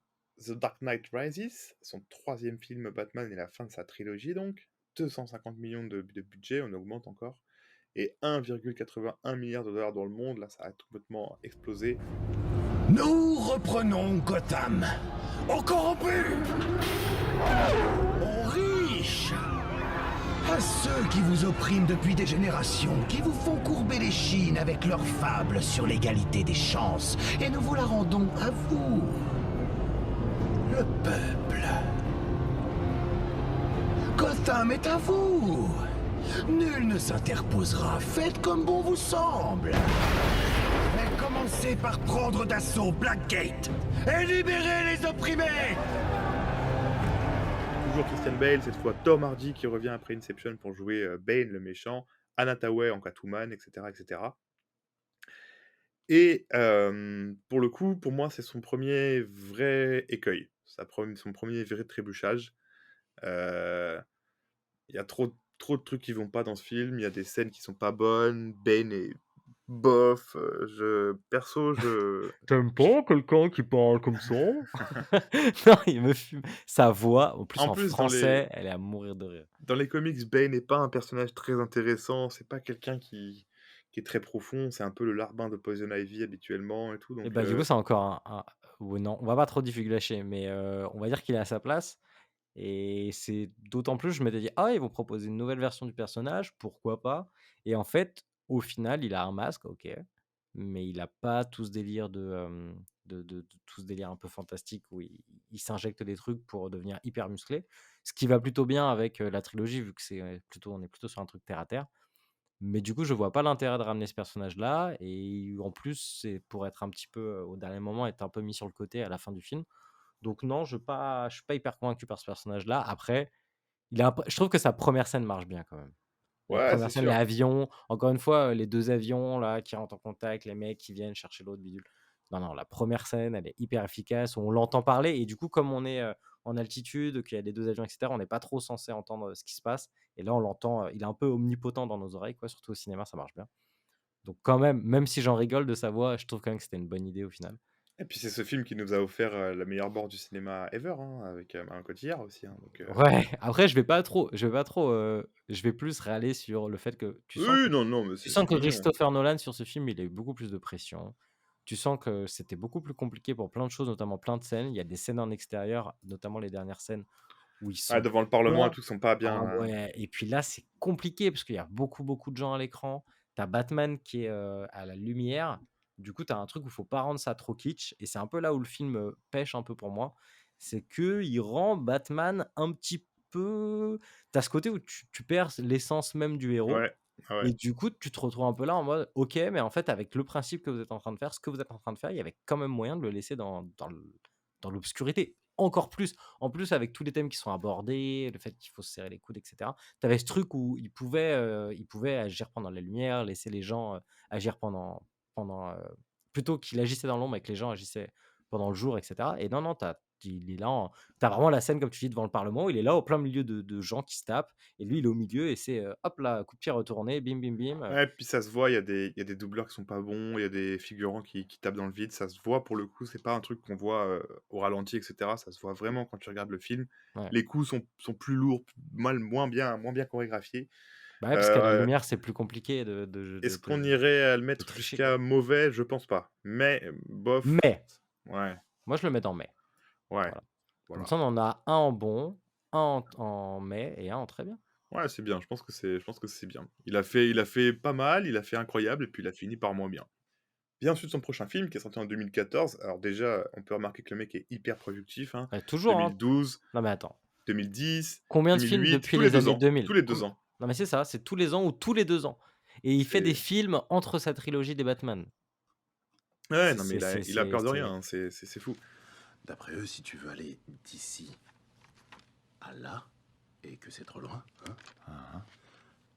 The Dark Knight Rises, son 3e film Batman et la fin de sa trilogie donc. 250 millions de budget, on augmente encore, et 1,81 milliard de dollars dans le monde, là ça a complètement explosé. Nous reprenons Gotham. Aux corrompus, aux riches, à ceux qui vous oppriment depuis des générations, qui vous font courber les chines avec leurs fables sur l'égalité des chances, et nous vous la rendons à vous, le peuple. Gotham est à vous. Nul ne s'interposera, faites comme bon vous semble. Mais commencez par prendre d'assaut Blackgate et libérer les opprimés. Toujours Christian Bale, cette fois Tom Hardy qui revient après Inception pour jouer Bane le méchant, Anna Thaoué en Catwoman, etc. Et pour le coup, pour moi, c'est son premier vrai écueil, son premier vrai trébuchage. Il y a trop trop de trucs qui vont pas dans ce film. Il y a des scènes qui sont pas bonnes. Bane est bof. Je «Tu j pas quelqu'un qui parle comme ça?» Non, il me fume. Sa voix, en plus en en plus, dans les français, elle est à mourir de rire. dans les comics, Bane n'est pas un personnage très intéressant. C'est pas quelqu'un qui est très profond. C'est un peu le larbin de Poison Ivy habituellement et tout, Et donc bah, du coup, c'est encore un ou non, on va pas trop divulgacher, mais on va dire qu'il est à sa place et c'est d'autant plus je m'étais dit: «Ah, ils vont proposer une nouvelle version du personnage, pourquoi pas?» Et en fait, au final, il a un masque, OK, mais il a pas tout ce délire de tout ce délire un peu fantastique où il s'injecte des trucs pour devenir hyper musclé. Ce qui va plutôt bien avec, la trilogie vu que c'est, plutôt on est plutôt sur un truc terre à terre. Mais du coup, je vois pas l'intérêt de ramener ce personnage-là et en plus, c'est pour être un petit peu, au dernier moment, être un peu mis sur le côté à la fin du film. Donc non, je suis pas hyper convaincu par ce personnage-là. Après, il a un p je trouve que sa première scène marche bien quand même. La ouais, c'est première scène, sûr. l'avion, encore une fois, les 2 avions là qui rentrent en contact, les mecs qui viennent chercher l'autre bidule. Non, non, la première scène, elle est hyper efficace, on l'entend parler et du coup, comme on est, en altitude, qu'il y a les 2 avions et cetera, on n'est pas trop censé entendre, ce qui se passe et là, on l'entend, il est un peu omnipotent dans nos oreilles quoi, surtout au cinéma, ça marche bien. Donc quand même, même si j'en rigole de sa voix, je trouve quand même que c'était une bonne idée au final. Et puis c'est ce film qui nous a offert, la meilleure mort du cinéma ever, hein, avec, Marion Cotillard aussi, hein, donc Ouais, après je vais plus râler sur le fait que oui, non, non, mais tu c'est sens que mignon. Christopher Nolan sur ce film, il a eu beaucoup plus de pression. Tu sens que c'était beaucoup plus compliqué pour plein de choses, notamment plein de scènes. Il y a des scènes en extérieur, notamment les dernières scènes où ils Ah, sont devant le parlement et pleins. tout, ils sont pas bien, Ah ouais, et puis là, c'est compliqué parce qu'il y a beaucoup, beaucoup de gens à l'écran. Tu as Batman qui est, à la lumière. Du coup, tu as un truc où il faut pas rendre ça trop kitsch et c'est un peu là où le film, pèche un peu pour moi. C'est qu'il rend Batman un petit peu tu as ce côté où tu perds l'essence même du héros ouais, ah ouais. et du coup, tu te retrouves un peu là en mode: «OK, mais en fait, avec le principe que vous êtes en train de faire, ce que vous êtes en train de faire, il y avait quand même moyen de le laisser dans l'obscurité». Encore plus. En plus, avec tous les thèmes qui sont abordés, le fait qu'il faut se serrer les coudes et cetera. Tu avais ce truc où il pouvait agir pendant la lumière, laisser les gens, agir pendant, plutôt qu'il agissait dans l'ombre et que les gens agissaient pendant le jour et cetera et non, non, il est là en tu vraiment la scène, comme tu dis, devant le parlement, il est là au plein milieu de gens qui se tapent et lui, il est au milieu et c'est, hop là, coup de pied retourné, bim, bim, bim, Ouais, puis ça se voit, il y a des doubleurs qui sont pas bons, il y a des figurants qui tapent dans le vide, ça se voit pour le coup, c'est pas un truc qu'on voit, au ralenti et cetera, ça se voit vraiment quand tu regardes le film. ouais. Les coups sont plus lourds, moins bien chorégraphiés. Bah, ouais, parce qu'à la Heu, lumière, c'est plus compliqué de est-ce qu'on irait à le de mettre tricher, quoi. jusqu'à mauvais? Je pense pas, mais bof, Mais, ouais, moi, je le mets dans mais, ouais, voilà. Comme voilà. ça, on en a un en bon, un en mais et un en très bien. Ouais, c'est bien, je pense que c'est bien. Il a fait pas mal, il a fait incroyable et puis il a fini par moins bien. Vient ensuite son prochain film qui est sorti en 2014. Alors déjà, on peut remarquer que le mec est hyper productif, hein. Toujours, hein. 2012, Non, mais attends. 2010, Combien de films 2008, depuis tous les les 2 années ans, 2000? tous les 2 ans. Non, mais c'est ça, c'est tous les ans ou tous les 2 ans et il fait des C'est films entre sa trilogie des Batman. ouais, C'est non, mais c'est il a c'est il a c'est peur de rien, c'est hein, c'est fou. D'après eux, si tu veux aller d'ici à là, et que c'est trop loin, hein,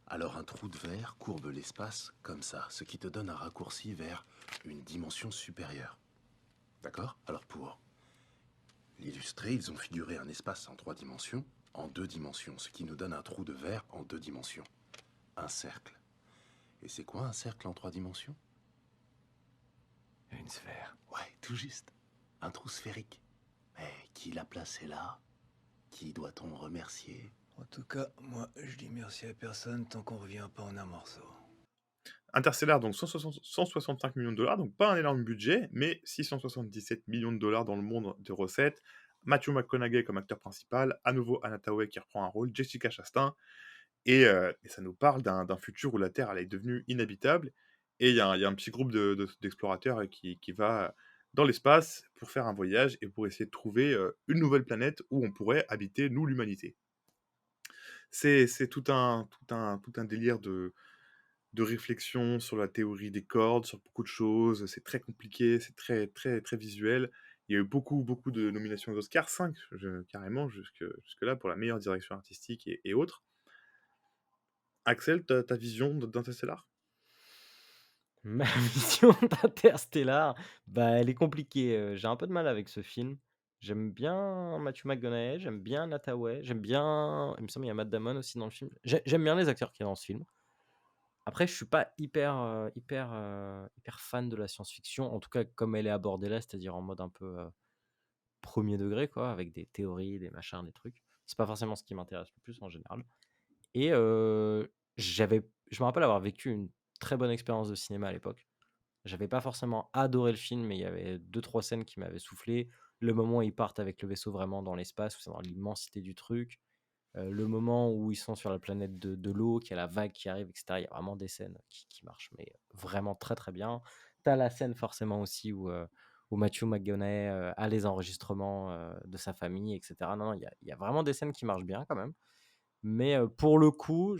alors un trou de verre courbe l'espace comme ça, ce qui te donne un raccourci vers une dimension supérieure. D'accord? Alors pour l'illustrer, ils ont figuré un espace en 3 dimensions, en 2 dimensions, ce qui nous donne un trou de verre en 2 dimensions. Un cercle. Et c'est quoi un cercle en 3 dimensions? Une sphère. Ouais, tout juste. Un trou sphérique. Mais qui l'a placé là? Qui doit-on remercier? En tout cas, moi, je dis merci à personne tant qu'on revient pas en un morceau. Interstellar, donc 165 millions de dollars, donc pas un énorme budget, mais 677 millions de dollars dans le monde de recettes. Matthew McConaughey comme acteur principal, à nouveau Anna Thaoué qui reprend un rôle, Jessica Chastain, et ça nous parle d'un futur où la Terre elle est devenue inhabitable, et il y a un petit groupe d'explorateurs qui va dans l'espace pour faire un voyage et pour essayer de trouver une nouvelle planète où on pourrait habiter, nous, l'humanité. C'est tout un délire de réflexion sur la théorie des cordes, sur beaucoup de choses. C'est très compliqué, c'est très, très, très visuel. Il y a eu beaucoup, beaucoup de nominations aux Oscars, 5 carrément, jusque-là, pour la meilleure direction artistique et autres. Axel, ta vision d'Interstellar? Ma vision d'Interstellar, bah, elle est compliquée, j'ai un peu de mal avec ce film. J'aime bien Matthew McConaughey, j'aime bien Anne Hathaway, j'aime bien il me semble il y a Matt Damon aussi dans le film. J'aime bien les acteurs qu'il y a dans ce film. Après, je suis pas hyper fan de la science-fiction, en tout cas comme elle est abordée là, c'est-à-dire en mode un peu, 1er degré quoi, avec des théories, des machins, des trucs. C'est pas forcément ce qui m'intéresse le plus en général et je me rappelle avoir vécu une très bonne expérience de cinéma à l'époque. J'avais pas forcément adoré le film, mais il y avait 2-3 scènes qui m'avaient soufflé. Le moment où ils partent avec le vaisseau vraiment dans l'espace, où c'est dans l'immensité du truc. Le moment où ils sont sur la planète de l'eau, qu'il y a la vague qui arrive, etc. Il y a vraiment des scènes qui marchent, mais vraiment très très bien. T'as la scène forcément aussi où Matthew McConaughey a les enregistrements de sa famille, etc. Non, il y a vraiment des scènes qui marchent bien quand même. Mais pour le coup,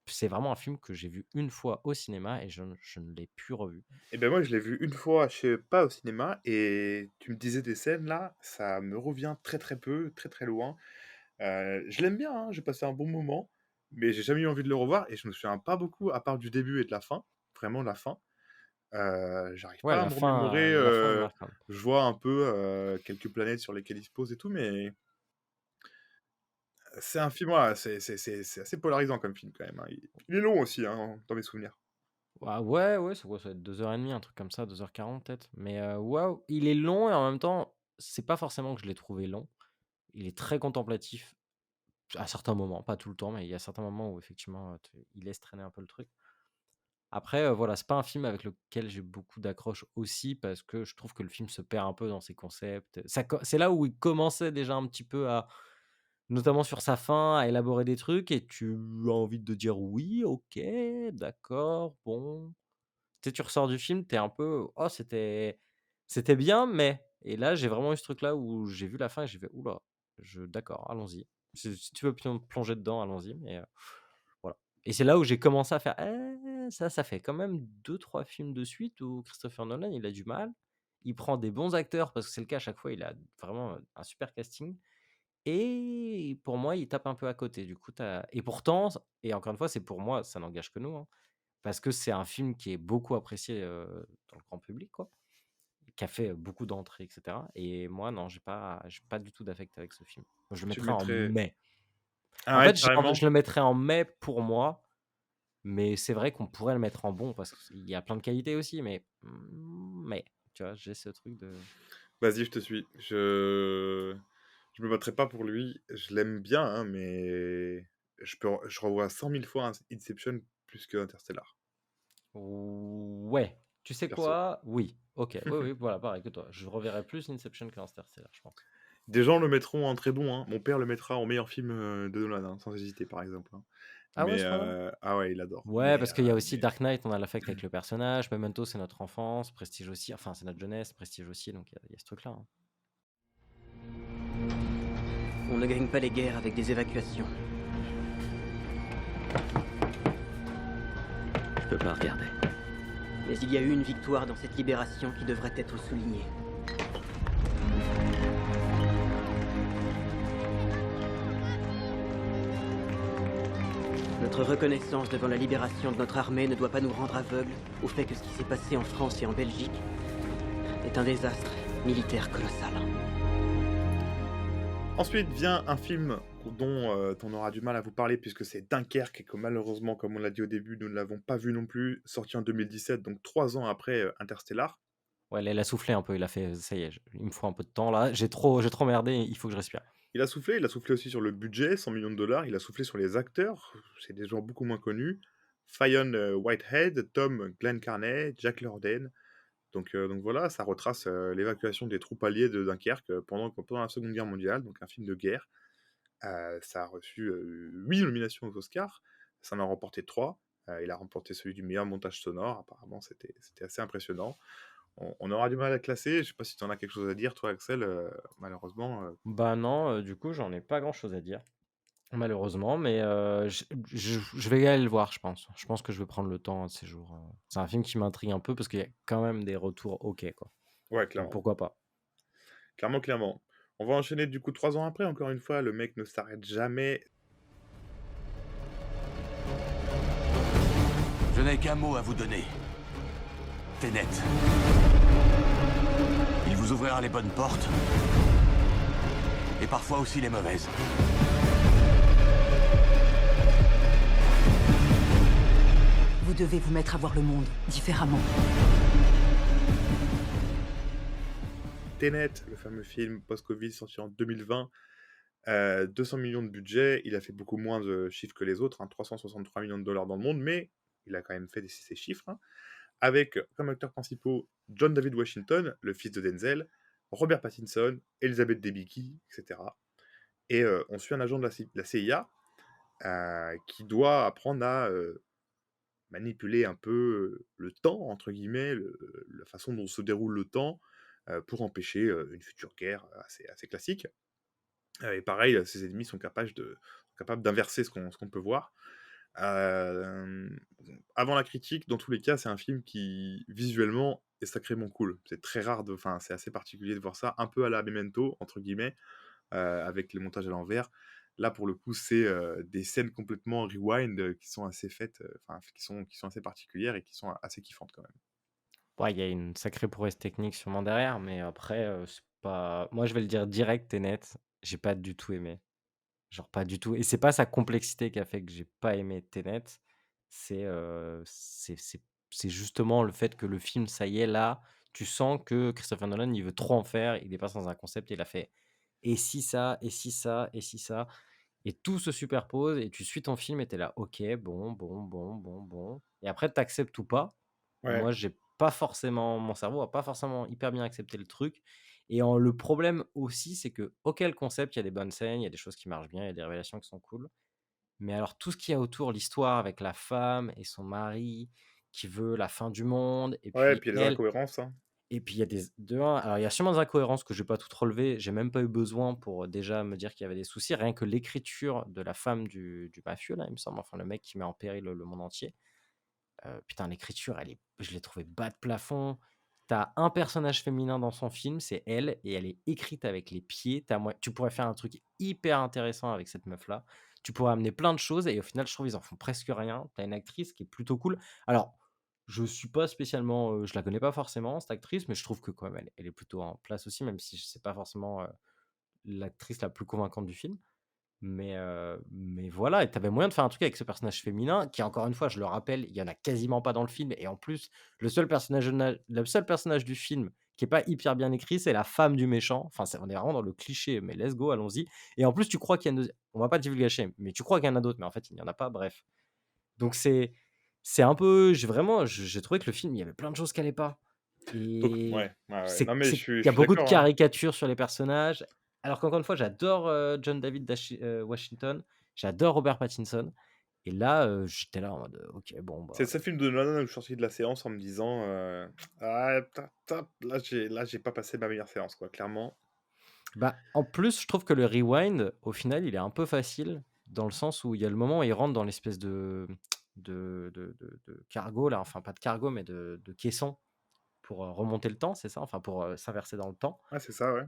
c'est vraiment un film que j'ai vu une fois au cinéma et je ne l'ai plus revu. Et ben moi, je l'ai vu une fois, pas au cinéma, et tu me disais des scènes là, ça me revient très très peu, très très loin. Je l'aime bien, hein, j'ai passé un bon moment, mais j'ai jamais eu envie de le revoir et je me souviens pas beaucoup, à part du début et de la fin, vraiment la fin. J'arrive Ouais, pas à la me fin, remémorer, est marquante. je vois un peu quelques planètes sur lesquelles il se pose et tout, mais c'est un film, voilà, c'est assez polarisant comme film quand même, hein. Il est long aussi, hein, dans mes souvenirs. Ah ouais, c'est quoi? Ça va être 2h30, un truc comme ça, 2h40 peut-être. Mais waouh, il est long et en même temps, c'est pas forcément que je l'ai trouvé long. Il est très contemplatif à certains moments, pas tout le temps, mais il y a certains moments où effectivement, il laisse traîner un peu le truc. Après, voilà, c'est pas un film avec lequel j'ai beaucoup d'accroche aussi parce que je trouve que le film se perd un peu dans ses concepts. C'est là où il commençait déjà un petit peu à, notamment sur sa fin, à élaborer des trucs et tu as envie de dire oui, ok, d'accord, bon. Tu sais, tu ressors du film, t'es un peu, oh, c'était bien, mais. Et là, j'ai vraiment eu ce truc-là où j'ai vu la fin et j'ai fait, oula, d'accord, allons-y. Si tu veux plonger dedans, allons-y, mais voilà. Et c'est là où j'ai commencé à faire, ça fait quand même 2-3 films de suite où Christopher Nolan, il a du mal. Il prend des bons acteurs parce que c'est le cas à chaque fois, il a vraiment un super casting. Et pour moi, il tape un peu à côté. Du coup, et pourtant, et encore une fois, c'est pour moi, ça n'engage que nous, hein, parce que c'est un film qui est beaucoup apprécié dans le grand public, quoi, qui a fait beaucoup d'entrées, etc. Et moi, non, j'ai pas du tout d'affect avec ce film. Je le Tu le mettrais en mettrais mai. ah En ouais, fait, carrément? je le mettrais en mai pour moi, mais c'est vrai qu'on pourrait le mettre en bon parce qu'il y a plein de qualités aussi, mais tu vois, j'ai ce truc de. Vas-y, je te suis. Je me battrai pas pour lui. Je l'aime bien, hein, mais je revois 100 000 fois Inception plus que Interstellar. Ouais. Tu sais Perso. quoi? Oui. Ok. Oui, voilà, pareil que toi. Je reverrai plus Inception qu'Interstellar, je pense. Des gens le mettront en très bon, hein. Mon père le mettra en meilleur film de Nolan, hein, sans hésiter, par exemple, hein. Ah ouais, Mais à ce point-là? ah ouais, il adore. Ouais, parce qu'il y a aussi Dark Knight, on a l'affect avec le personnage. Memento, c'est notre enfance. Prestige aussi. Enfin, c'est notre jeunesse. Prestige aussi. Donc, il y a ce truc-là, hein. On ne gagne pas les guerres avec des évacuations. Je peux pas regarder. Mais il y a eu une victoire dans cette libération qui devrait être soulignée. Notre reconnaissance devant la libération de notre armée ne doit pas nous rendre aveugles au fait que ce qui s'est passé en France et en Belgique est un désastre militaire colossal. Ensuite vient un film dont on aura du mal à vous parler puisque c'est Dunkerque et que malheureusement, comme on l'a dit au début, nous ne l'avons pas vu non plus, sorti en 2017, donc 3 ans après Interstellar. Ouais, là, il a soufflé un peu. Il a fait, ça y est, il me faut un peu de temps là. J'ai trop merdé. Il faut que je respire. Il a soufflé aussi sur le budget, $100 millions. Il a soufflé sur les acteurs, c'est des gens beaucoup moins connus. Fionn Whitehead, Tom Glencarney, Jack Lorden. Donc voilà, ça retrace l'évacuation des troupes alliées de Dunkerque pendant la Seconde Guerre mondiale, donc un film de guerre. Ça a reçu 8 nominations aux Oscars, ça en a remporté 3. Il a remporté celui du meilleur montage sonore, apparemment c'était assez impressionnant. On aura du mal à classer, je sais pas si tu en as quelque chose à dire, toi Axel, malheureusement. Bah non, du coup, j'en ai pas grand-chose à dire, malheureusement, mais je vais aller le voir, je pense. Je pense que je vais prendre le temps de ces jours. C'est un film qui m'intrigue un peu parce qu'il y a quand même des retours ok, quoi. Ouais, Donc clairement. pourquoi pas. Clairement. On va enchaîner du coup 3 ans après, encore une fois, le mec ne s'arrête jamais. Je n'ai qu'un mot à vous donner. Tenet. Il vous nous ouvrira les bonnes portes. Et parfois aussi les mauvaises. Vous devez vous mettre à voir le monde différemment. Tenet, le fameux film post-Covid sorti en 2020, 200 millions de budget, il a fait beaucoup moins de chiffres que les autres, 363 millions de dollars dans le monde, mais il a quand même fait ces chiffres, avec comme acteurs principaux John David Washington, le fils de Denzel, Robert Pattinson, Elizabeth Debicki, etc. Et on suit un agent de la CIA qui doit apprendre à manipuler un peu le temps, entre guillemets, la façon dont se déroule le temps, pour empêcher une future guerre assez classique. Et pareil, ses ennemis sont capables d'inverser ce qu'on peut voir. Avant la critique, dans tous les cas, c'est un film qui, visuellement, est sacrément cool. C'est très rare, c'est assez particulier de voir ça, un peu à la Memento, entre guillemets, avec les montages à l'envers. Là, pour le coup, c'est des scènes complètement rewind qui sont assez faites, qui sont assez particulières et qui sont assez kiffantes quand même. Ouais, il y a une sacrée prouesse technique sûrement derrière, mais après, c'est pas moi, je vais le dire direct et net, j'ai pas du tout aimé. Genre pas du tout et c'est pas sa complexité qui a fait que j'ai pas aimé Tenet, c'est, c'est justement le fait que le film, ça y est, là, tu sens que Christopher Nolan, il veut trop en faire, il est pas dans un concept, il a fait: «Et si ça? Et si ça? Et si ça?» et tout se superpose et tu suis ton film et tu es là: «OK, bon, bon, bon, bon, bon» et après tu acceptes ou pas. Ouais. Moi, j'ai pas forcément mon cerveau a pas forcément hyper bien accepté le truc et le problème aussi, c'est que, OK, le concept, il y a des bonnes scènes, il y a des choses qui marchent bien, il y a des révélations qui sont cool, mais alors tout ce qu'il y a autour, l'histoire avec la femme et son mari qui veut la fin du monde et Ouais, et puis puis il y a des elle incohérences, et puis il y a de 1, alors il y a sûrement des incohérences que je vais pas toutes relever, j'ai même pas eu besoin pour, déjà me dire qu'il y avait des soucis. Rien que l'écriture de la femme du mafieux là, il me semble, enfin le mec qui met en péril le monde entier. Putain, l'écriture, je l'ai trouvée bas de plafond. T'as un personnage féminin dans son film, c'est elle, et elle est écrite avec les pieds. Tu pourrais faire un truc hyper intéressant avec cette meuf-là. Tu pourrais amener plein de choses, et au final, je trouve ils en font presque rien. T'as une actrice qui est plutôt cool. Alors, je suis pas spécialement, je la connais pas forcément, cette actrice, mais je trouve que quand même, elle est plutôt en place aussi, même si c'est pas forcément l'actrice la plus convaincante du film. Mais voilà et tu avais moyen de faire un truc avec ce personnage féminin qui, encore une fois, je le rappelle, il y en a quasiment pas dans le film et en plus, le seul personnage du film qui est pas hyper bien écrit, c'est la femme du méchant. Enfin, on est vraiment dans le cliché, mais let's go, allons-y et en plus, tu crois qu'il y a une on va pas divulgacher, mais tu crois qu'il y en a d'autres, mais en fait, il n'y en a pas, bref. Donc c'est un peu j'ai trouvé que le film, il y avait plein de choses qui allaient pas Donc et ouais, ouais, ouais. c'est Non, mais c'est je il y a suis beaucoup de d'accord, hein. caricatures sur les personnages, alors qu'encore une fois, j'adore, John David Washington, j'adore Robert Pattinson et là, j'étais là en mode, «OK, bon, C'est le bah». seul film de Nolan où je suis sorti de la séance en me disant, «Ah, là, j'ai pas passé ma meilleure séance, quoi», clairement. Bah, en plus, je trouve que le rewind, au final, il est un peu facile, dans le sens où il y a le moment où il rentre dans l'espèce de cargo là, enfin pas de cargo, mais de caisson pour, remonter le temps, c'est ça? Enfin pour, s'inverser dans le temps. Ouais, c'est ça, ouais.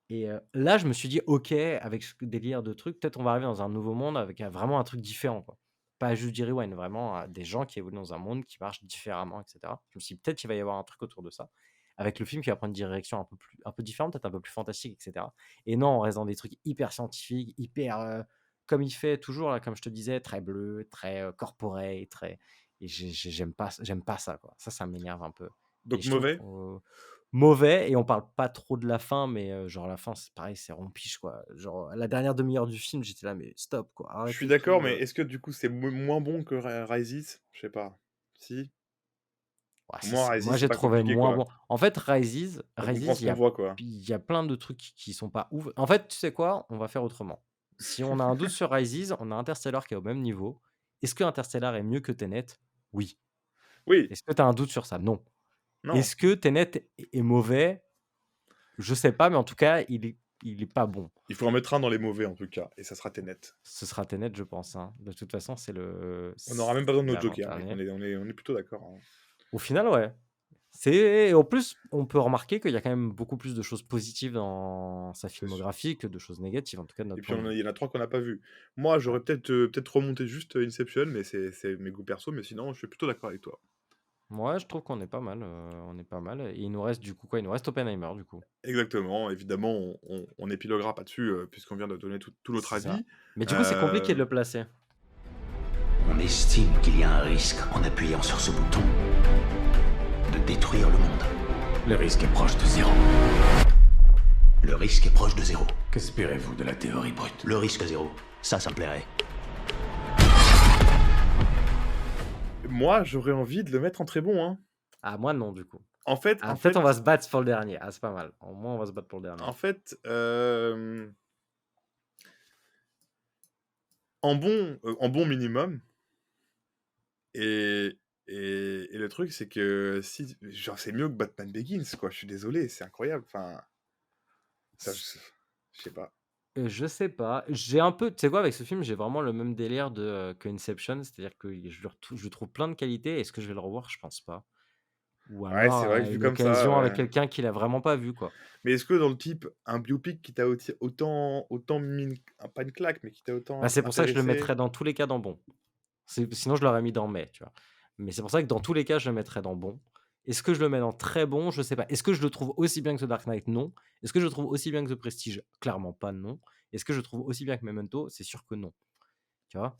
Et là, je me suis dit: «OK, avec ce délire de truc, peut-être on va arriver dans un nouveau monde avec vraiment un truc différent, quoi». Pas juste du rewind, vraiment, des gens qui évoluent dans un monde qui marche différemment et cetera. Je me suis dit: «Peut-être qu'il va y avoir un truc autour de ça». Avec le film qui va prendre une direction un peu différente, peut-être un peu plus fantastique et cetera. Et non, on reste dans des trucs hyper scientifiques, hyper, comme il fait toujours là, comme je te disais, très bleu, très, corporate, très et j'aime pas ça, quoi. Ça m'énerve un peu et Donc je trouve mauvais? mauvais et on parle pas trop de la fin, mais genre la fin, c'est pareil, c'est rompiche, quoi. Genre la dernière demi-heure du film, j'étais là: «Mais stop, quoi, Je suis arrêtez d'accord, tout, mais est-ce que du coup, c'est moins bon que Rises? Je sais pas. Si? Ouais, Pour moi, Rises, moi, c'est j'ai pas trouvé compliqué, moins quoi. bon. En fait, Rises, On comprend ce il y qu'on a voit, quoi. il y a plein de trucs qui sont pas ouf. En fait, tu sais quoi? On va faire autrement. Si on a un doute sur Rises, on a Interstellar qui est au même niveau. Est-ce que Interstellar est mieux que Tenet? Oui. Oui. Est-ce que tu as un doute sur ça? Non. Non. Est-ce que Tenet est mauvais? Je sais pas, mais en tout cas, il est pas bon. Il faut en mettre un dans les mauvais, en tout cas, et ça sera Tenet. Ce sera Tenet, je pense, hein. De toute façon, On n'aura même pas besoin de notre joker, mec. l'avant-dernier. On est plutôt d'accord, hein. Au final, ouais. C'est en plus, on peut remarquer qu'il y a quand même beaucoup plus de choses positives dans sa C'est sûr. filmographie que de choses négatives, en tout cas de Et notre puis point de vue. il y en a 3 qu'on n'a pas vus. Moi, Ouais. j'aurais peut-être remonté juste Inception, mais c'est mes goûts perso, mais sinon, je suis plutôt d'accord avec toi. Ouais, je trouve qu'on est pas mal, on est pas mal et il nous reste du coup quoi? Il nous reste Oppenheimer du coup. Exactement, évidemment, on épiloguera pas dessus, puisqu'on vient de donner tout notre C'est ça. avis. Mais du coup, c'est compliqué de Hem le placer. On estime qu'il y a un risque en appuyant sur ce bouton de détruire le monde. Le risque est proche de 0. Le risque est proche de 0. Qu'espérez-vous de la théorie brute? Le risque 0. Ça me plairait. Moi, j'aurais envie de le mettre en très bon, hein. Ah moi non du coup. En fait Ah en peut-être fait on va se battre pour le dernier. Ah c'est pas mal. Au moins on va se battre pour le dernier. en fait, en bon minimum et le truc, c'est que si genre, c'est mieux que Batman Begins, quoi. Je suis désolé, c'est incroyable, enfin ça je sais pas. Je sais pas. J'ai un peu tu sais quoi? Avec ce film, j'ai vraiment le même délire que Inception, c'est-à-dire que je trouve plein de qualités. Est-ce que je vais le revoir? Je pense pas. Ou Ouais, alors c'est vrai à que vu une comme ça, occasion avec ouais. quelqu'un qui l'a vraiment pas vu, quoi. Mais est-ce que dans le type, un biopic qui t'a autant mis pas une claque, mais qui t'a Bah, autant c'est pour ça que je le intéressé? mettrais dans tous les cas dans bon. Sinon je l'aurais mis dans mais, tu vois? Mais c'est pour ça que dans tous les cas, je le mettrais dans bon. Est-ce que je le mets dans très bon? Je sais pas. Est-ce que je le trouve aussi bien que The Dark Knight? Non. Est-ce que je le trouve aussi bien que The Prestige? Clairement pas, non. Est-ce que je le trouve aussi bien que Memento? C'est sûr que non. Tu vois?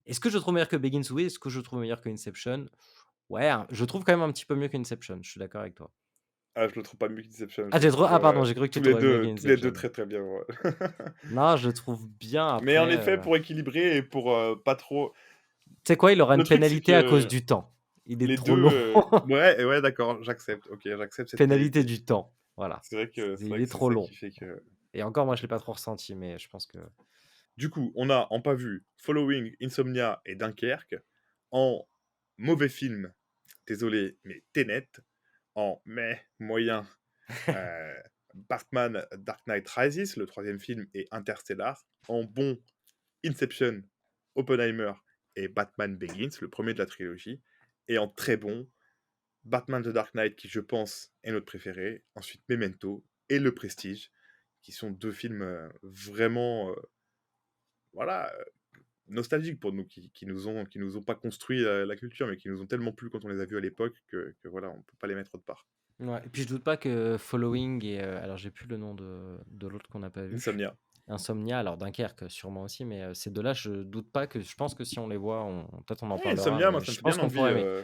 Est-ce que je le trouve meilleur que Begins? Oui. Est-ce que je le trouve meilleur que Inception? Ouais, je le trouve quand même un petit peu mieux qu'Inception, je suis d'accord avec toi. Ah, je le trouve pas mieux qu'Inception, Ah je le j'ai trop trouve, ah pardon, j'ai cru que tu tous le les trouvais mieux 2 tous les 2 qu'Inception. très, très bien, ouais. Non, je le trouve bien Mais en après, effet, pour équilibrer et pour, pas trop Tu sais quoi? Il aura le une truc, c'est pénalité à cause que du temps. Il est les trop 2, long. ouais, d'accord, j'accepte, OK, j'accepte cette Pénalité qualité. du temps, voilà. C'est Il vrai est que c'est trop ça long qui fait que et encore moi je l'ai pas trop ressenti, mais je pense que Du coup, on a en pas vu, Following, Insomnia et Dunkerque. En mauvais film, désolé, mais Tenet. En moyen, heu, Batman Dark Knight Rises, le 3e film, et Interstellar. En bon, Inception, Oppenheimer et Batman Begins, le 1er de la trilogie. Et en très bon, Batman The Dark Knight, qui je pense est notre préféré. Ensuite Memento et Le Prestige, qui sont 2 films, vraiment, voilà, nostalgiques pour nous, qui nous ont pas construit, la culture, mais qui nous ont tellement plu quand on les a vus à l'époque que voilà, on peut pas les mettre autre part. Ouais et puis je doute pas que Following et alors j'ai plus le nom de l'autre qu'on n'a pas vu. Insomnia. Insomnia, alors Dunkerque sûrement aussi, mais ces 2 là, je doute pas que je pense que si on les voit, peut-être on en Ouais, parlera, Insomnia, moi, mais ça me je fait pense bien qu'on envie, pourrait aimer.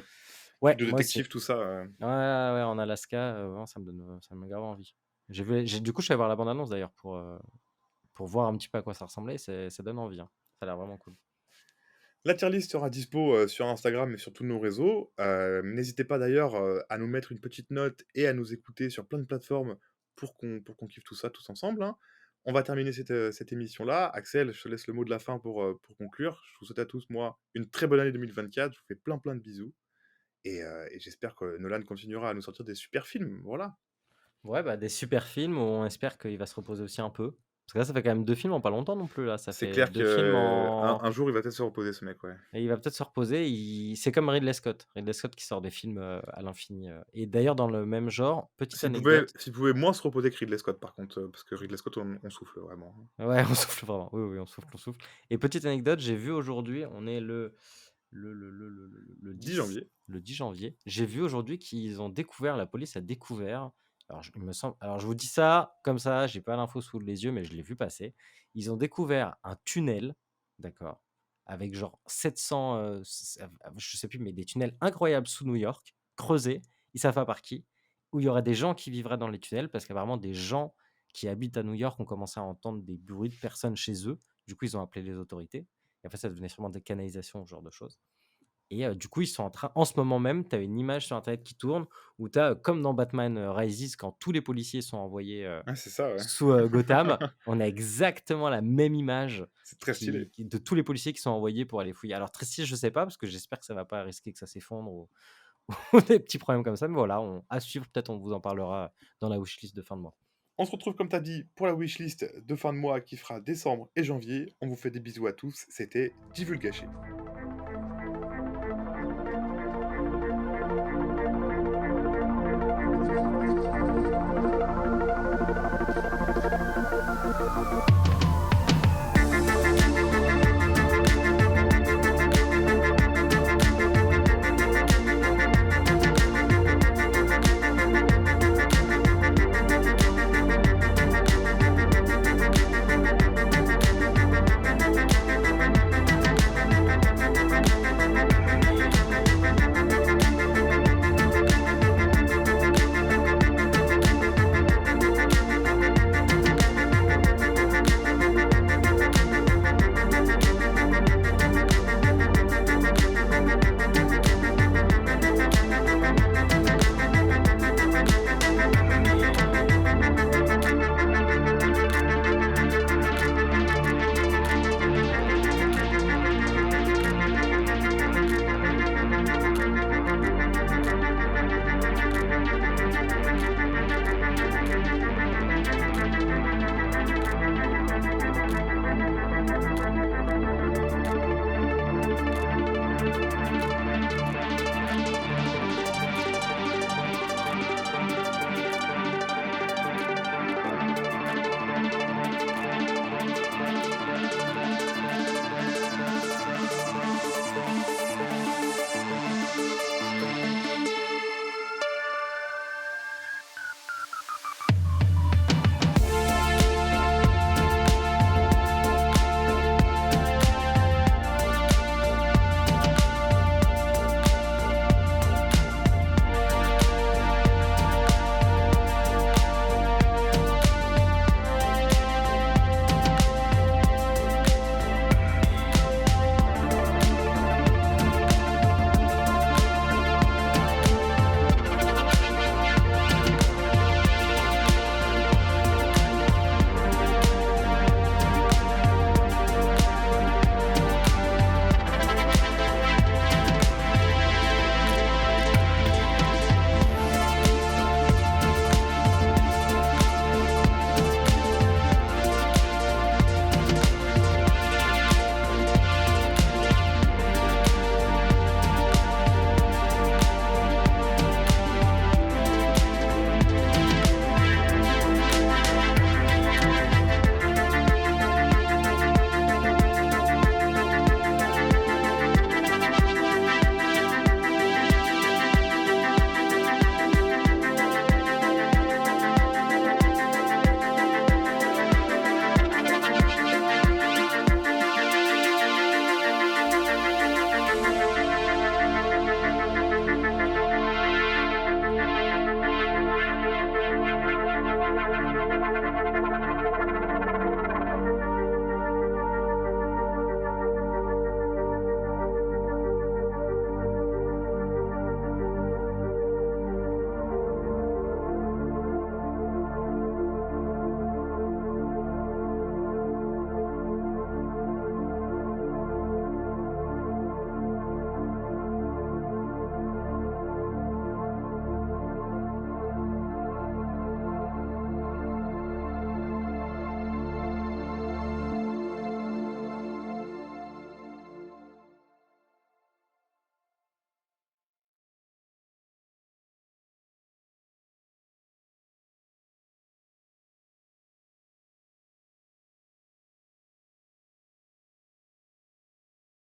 Ouais, truc de moi aussi. détective, tout ça, Ouais, ouais, en Alaska, vraiment ça me donne grave envie. Du coup, je suis allé voir la bande annonce d'ailleurs pour voir un petit peu à quoi ça ressemblait, ça donne envie, hein. Ça a l'air vraiment cool. La tier list sera dispo, sur Instagram et sur tous nos réseaux. N'hésitez pas d'ailleurs, à nous mettre une petite note et à nous écouter sur plein de plateformes pour qu'on kiffe tout ça tous ensemble, hein. On va terminer cette émission-là. Axel, je te laisse le mot de la fin pour conclure. Je vous souhaite à tous, moi, une très bonne année 2024. Je vous fais plein de bisous et j'espère que Nolan continuera à nous sortir des super films, voilà. Ouais, bah, des super films, on espère qu'il va se reposer aussi un peu. Parce que là, ça fait quand même 2 films en pas longtemps non plus là, ça C'est fait clair 2 films qu'un en un jour, il va peut-être se reposer ce mec, ouais. et il va peut-être se reposer, c'est comme Ridley Scott. Ridley Scott qui sort des films, à l'infini, et d'ailleurs dans le même genre, petite anecdote S'il pouvait moins se reposer que Ridley Scott par contre, parce que Ridley Scott, on souffle vraiment, hein. ouais, on souffle vraiment, oui, oui, on souffle et petite anecdote, j'ai vu aujourd'hui, on est le 10 10 janvier. le 10 janvier. J'ai vu aujourd'hui qu'ils ont découvert la police a découvert, alors il me semble alors je vous dis ça comme ça, j'ai pas l'info sous les yeux, mais je l'ai vu passer. Ils ont découvert un tunnel, d'accord, avec genre 700, je sais plus, mais des tunnels incroyables sous New York, creusés, ils savent pas par qui, où il y aurait des gens qui vivraient dans les tunnels parce qu'apparemment des gens qui habitent à New York ont commencé à entendre des bruits de personnes chez eux. Du coup, ils ont appelé les autorités et en fait, ça devenait sûrement des canalisations, ce genre de choses. Et du coup, ils sont en ce moment même, tu as une image sur internet qui tourne où tu as, comme dans Batman, Rises, quand tous les policiers sont envoyés, Ah, c'est ça, ouais. sous, Gotham, on a exactement la même image C'est très stylé. de tous les policiers qui sont envoyés pour aller fouiller. Alors Tristy, je sais pas, parce que j'espère que ça va pas risquer que ça s'effondre ou ou des petits problèmes comme ça, mais voilà, à suivre, peut-être on vous en parlera dans la wishlist de fin de mois. On se retrouve comme tu as dit pour la wishlist de fin de mois qui fera décembre et janvier. On vous fait des bisous à tous, c'était Divulgaché.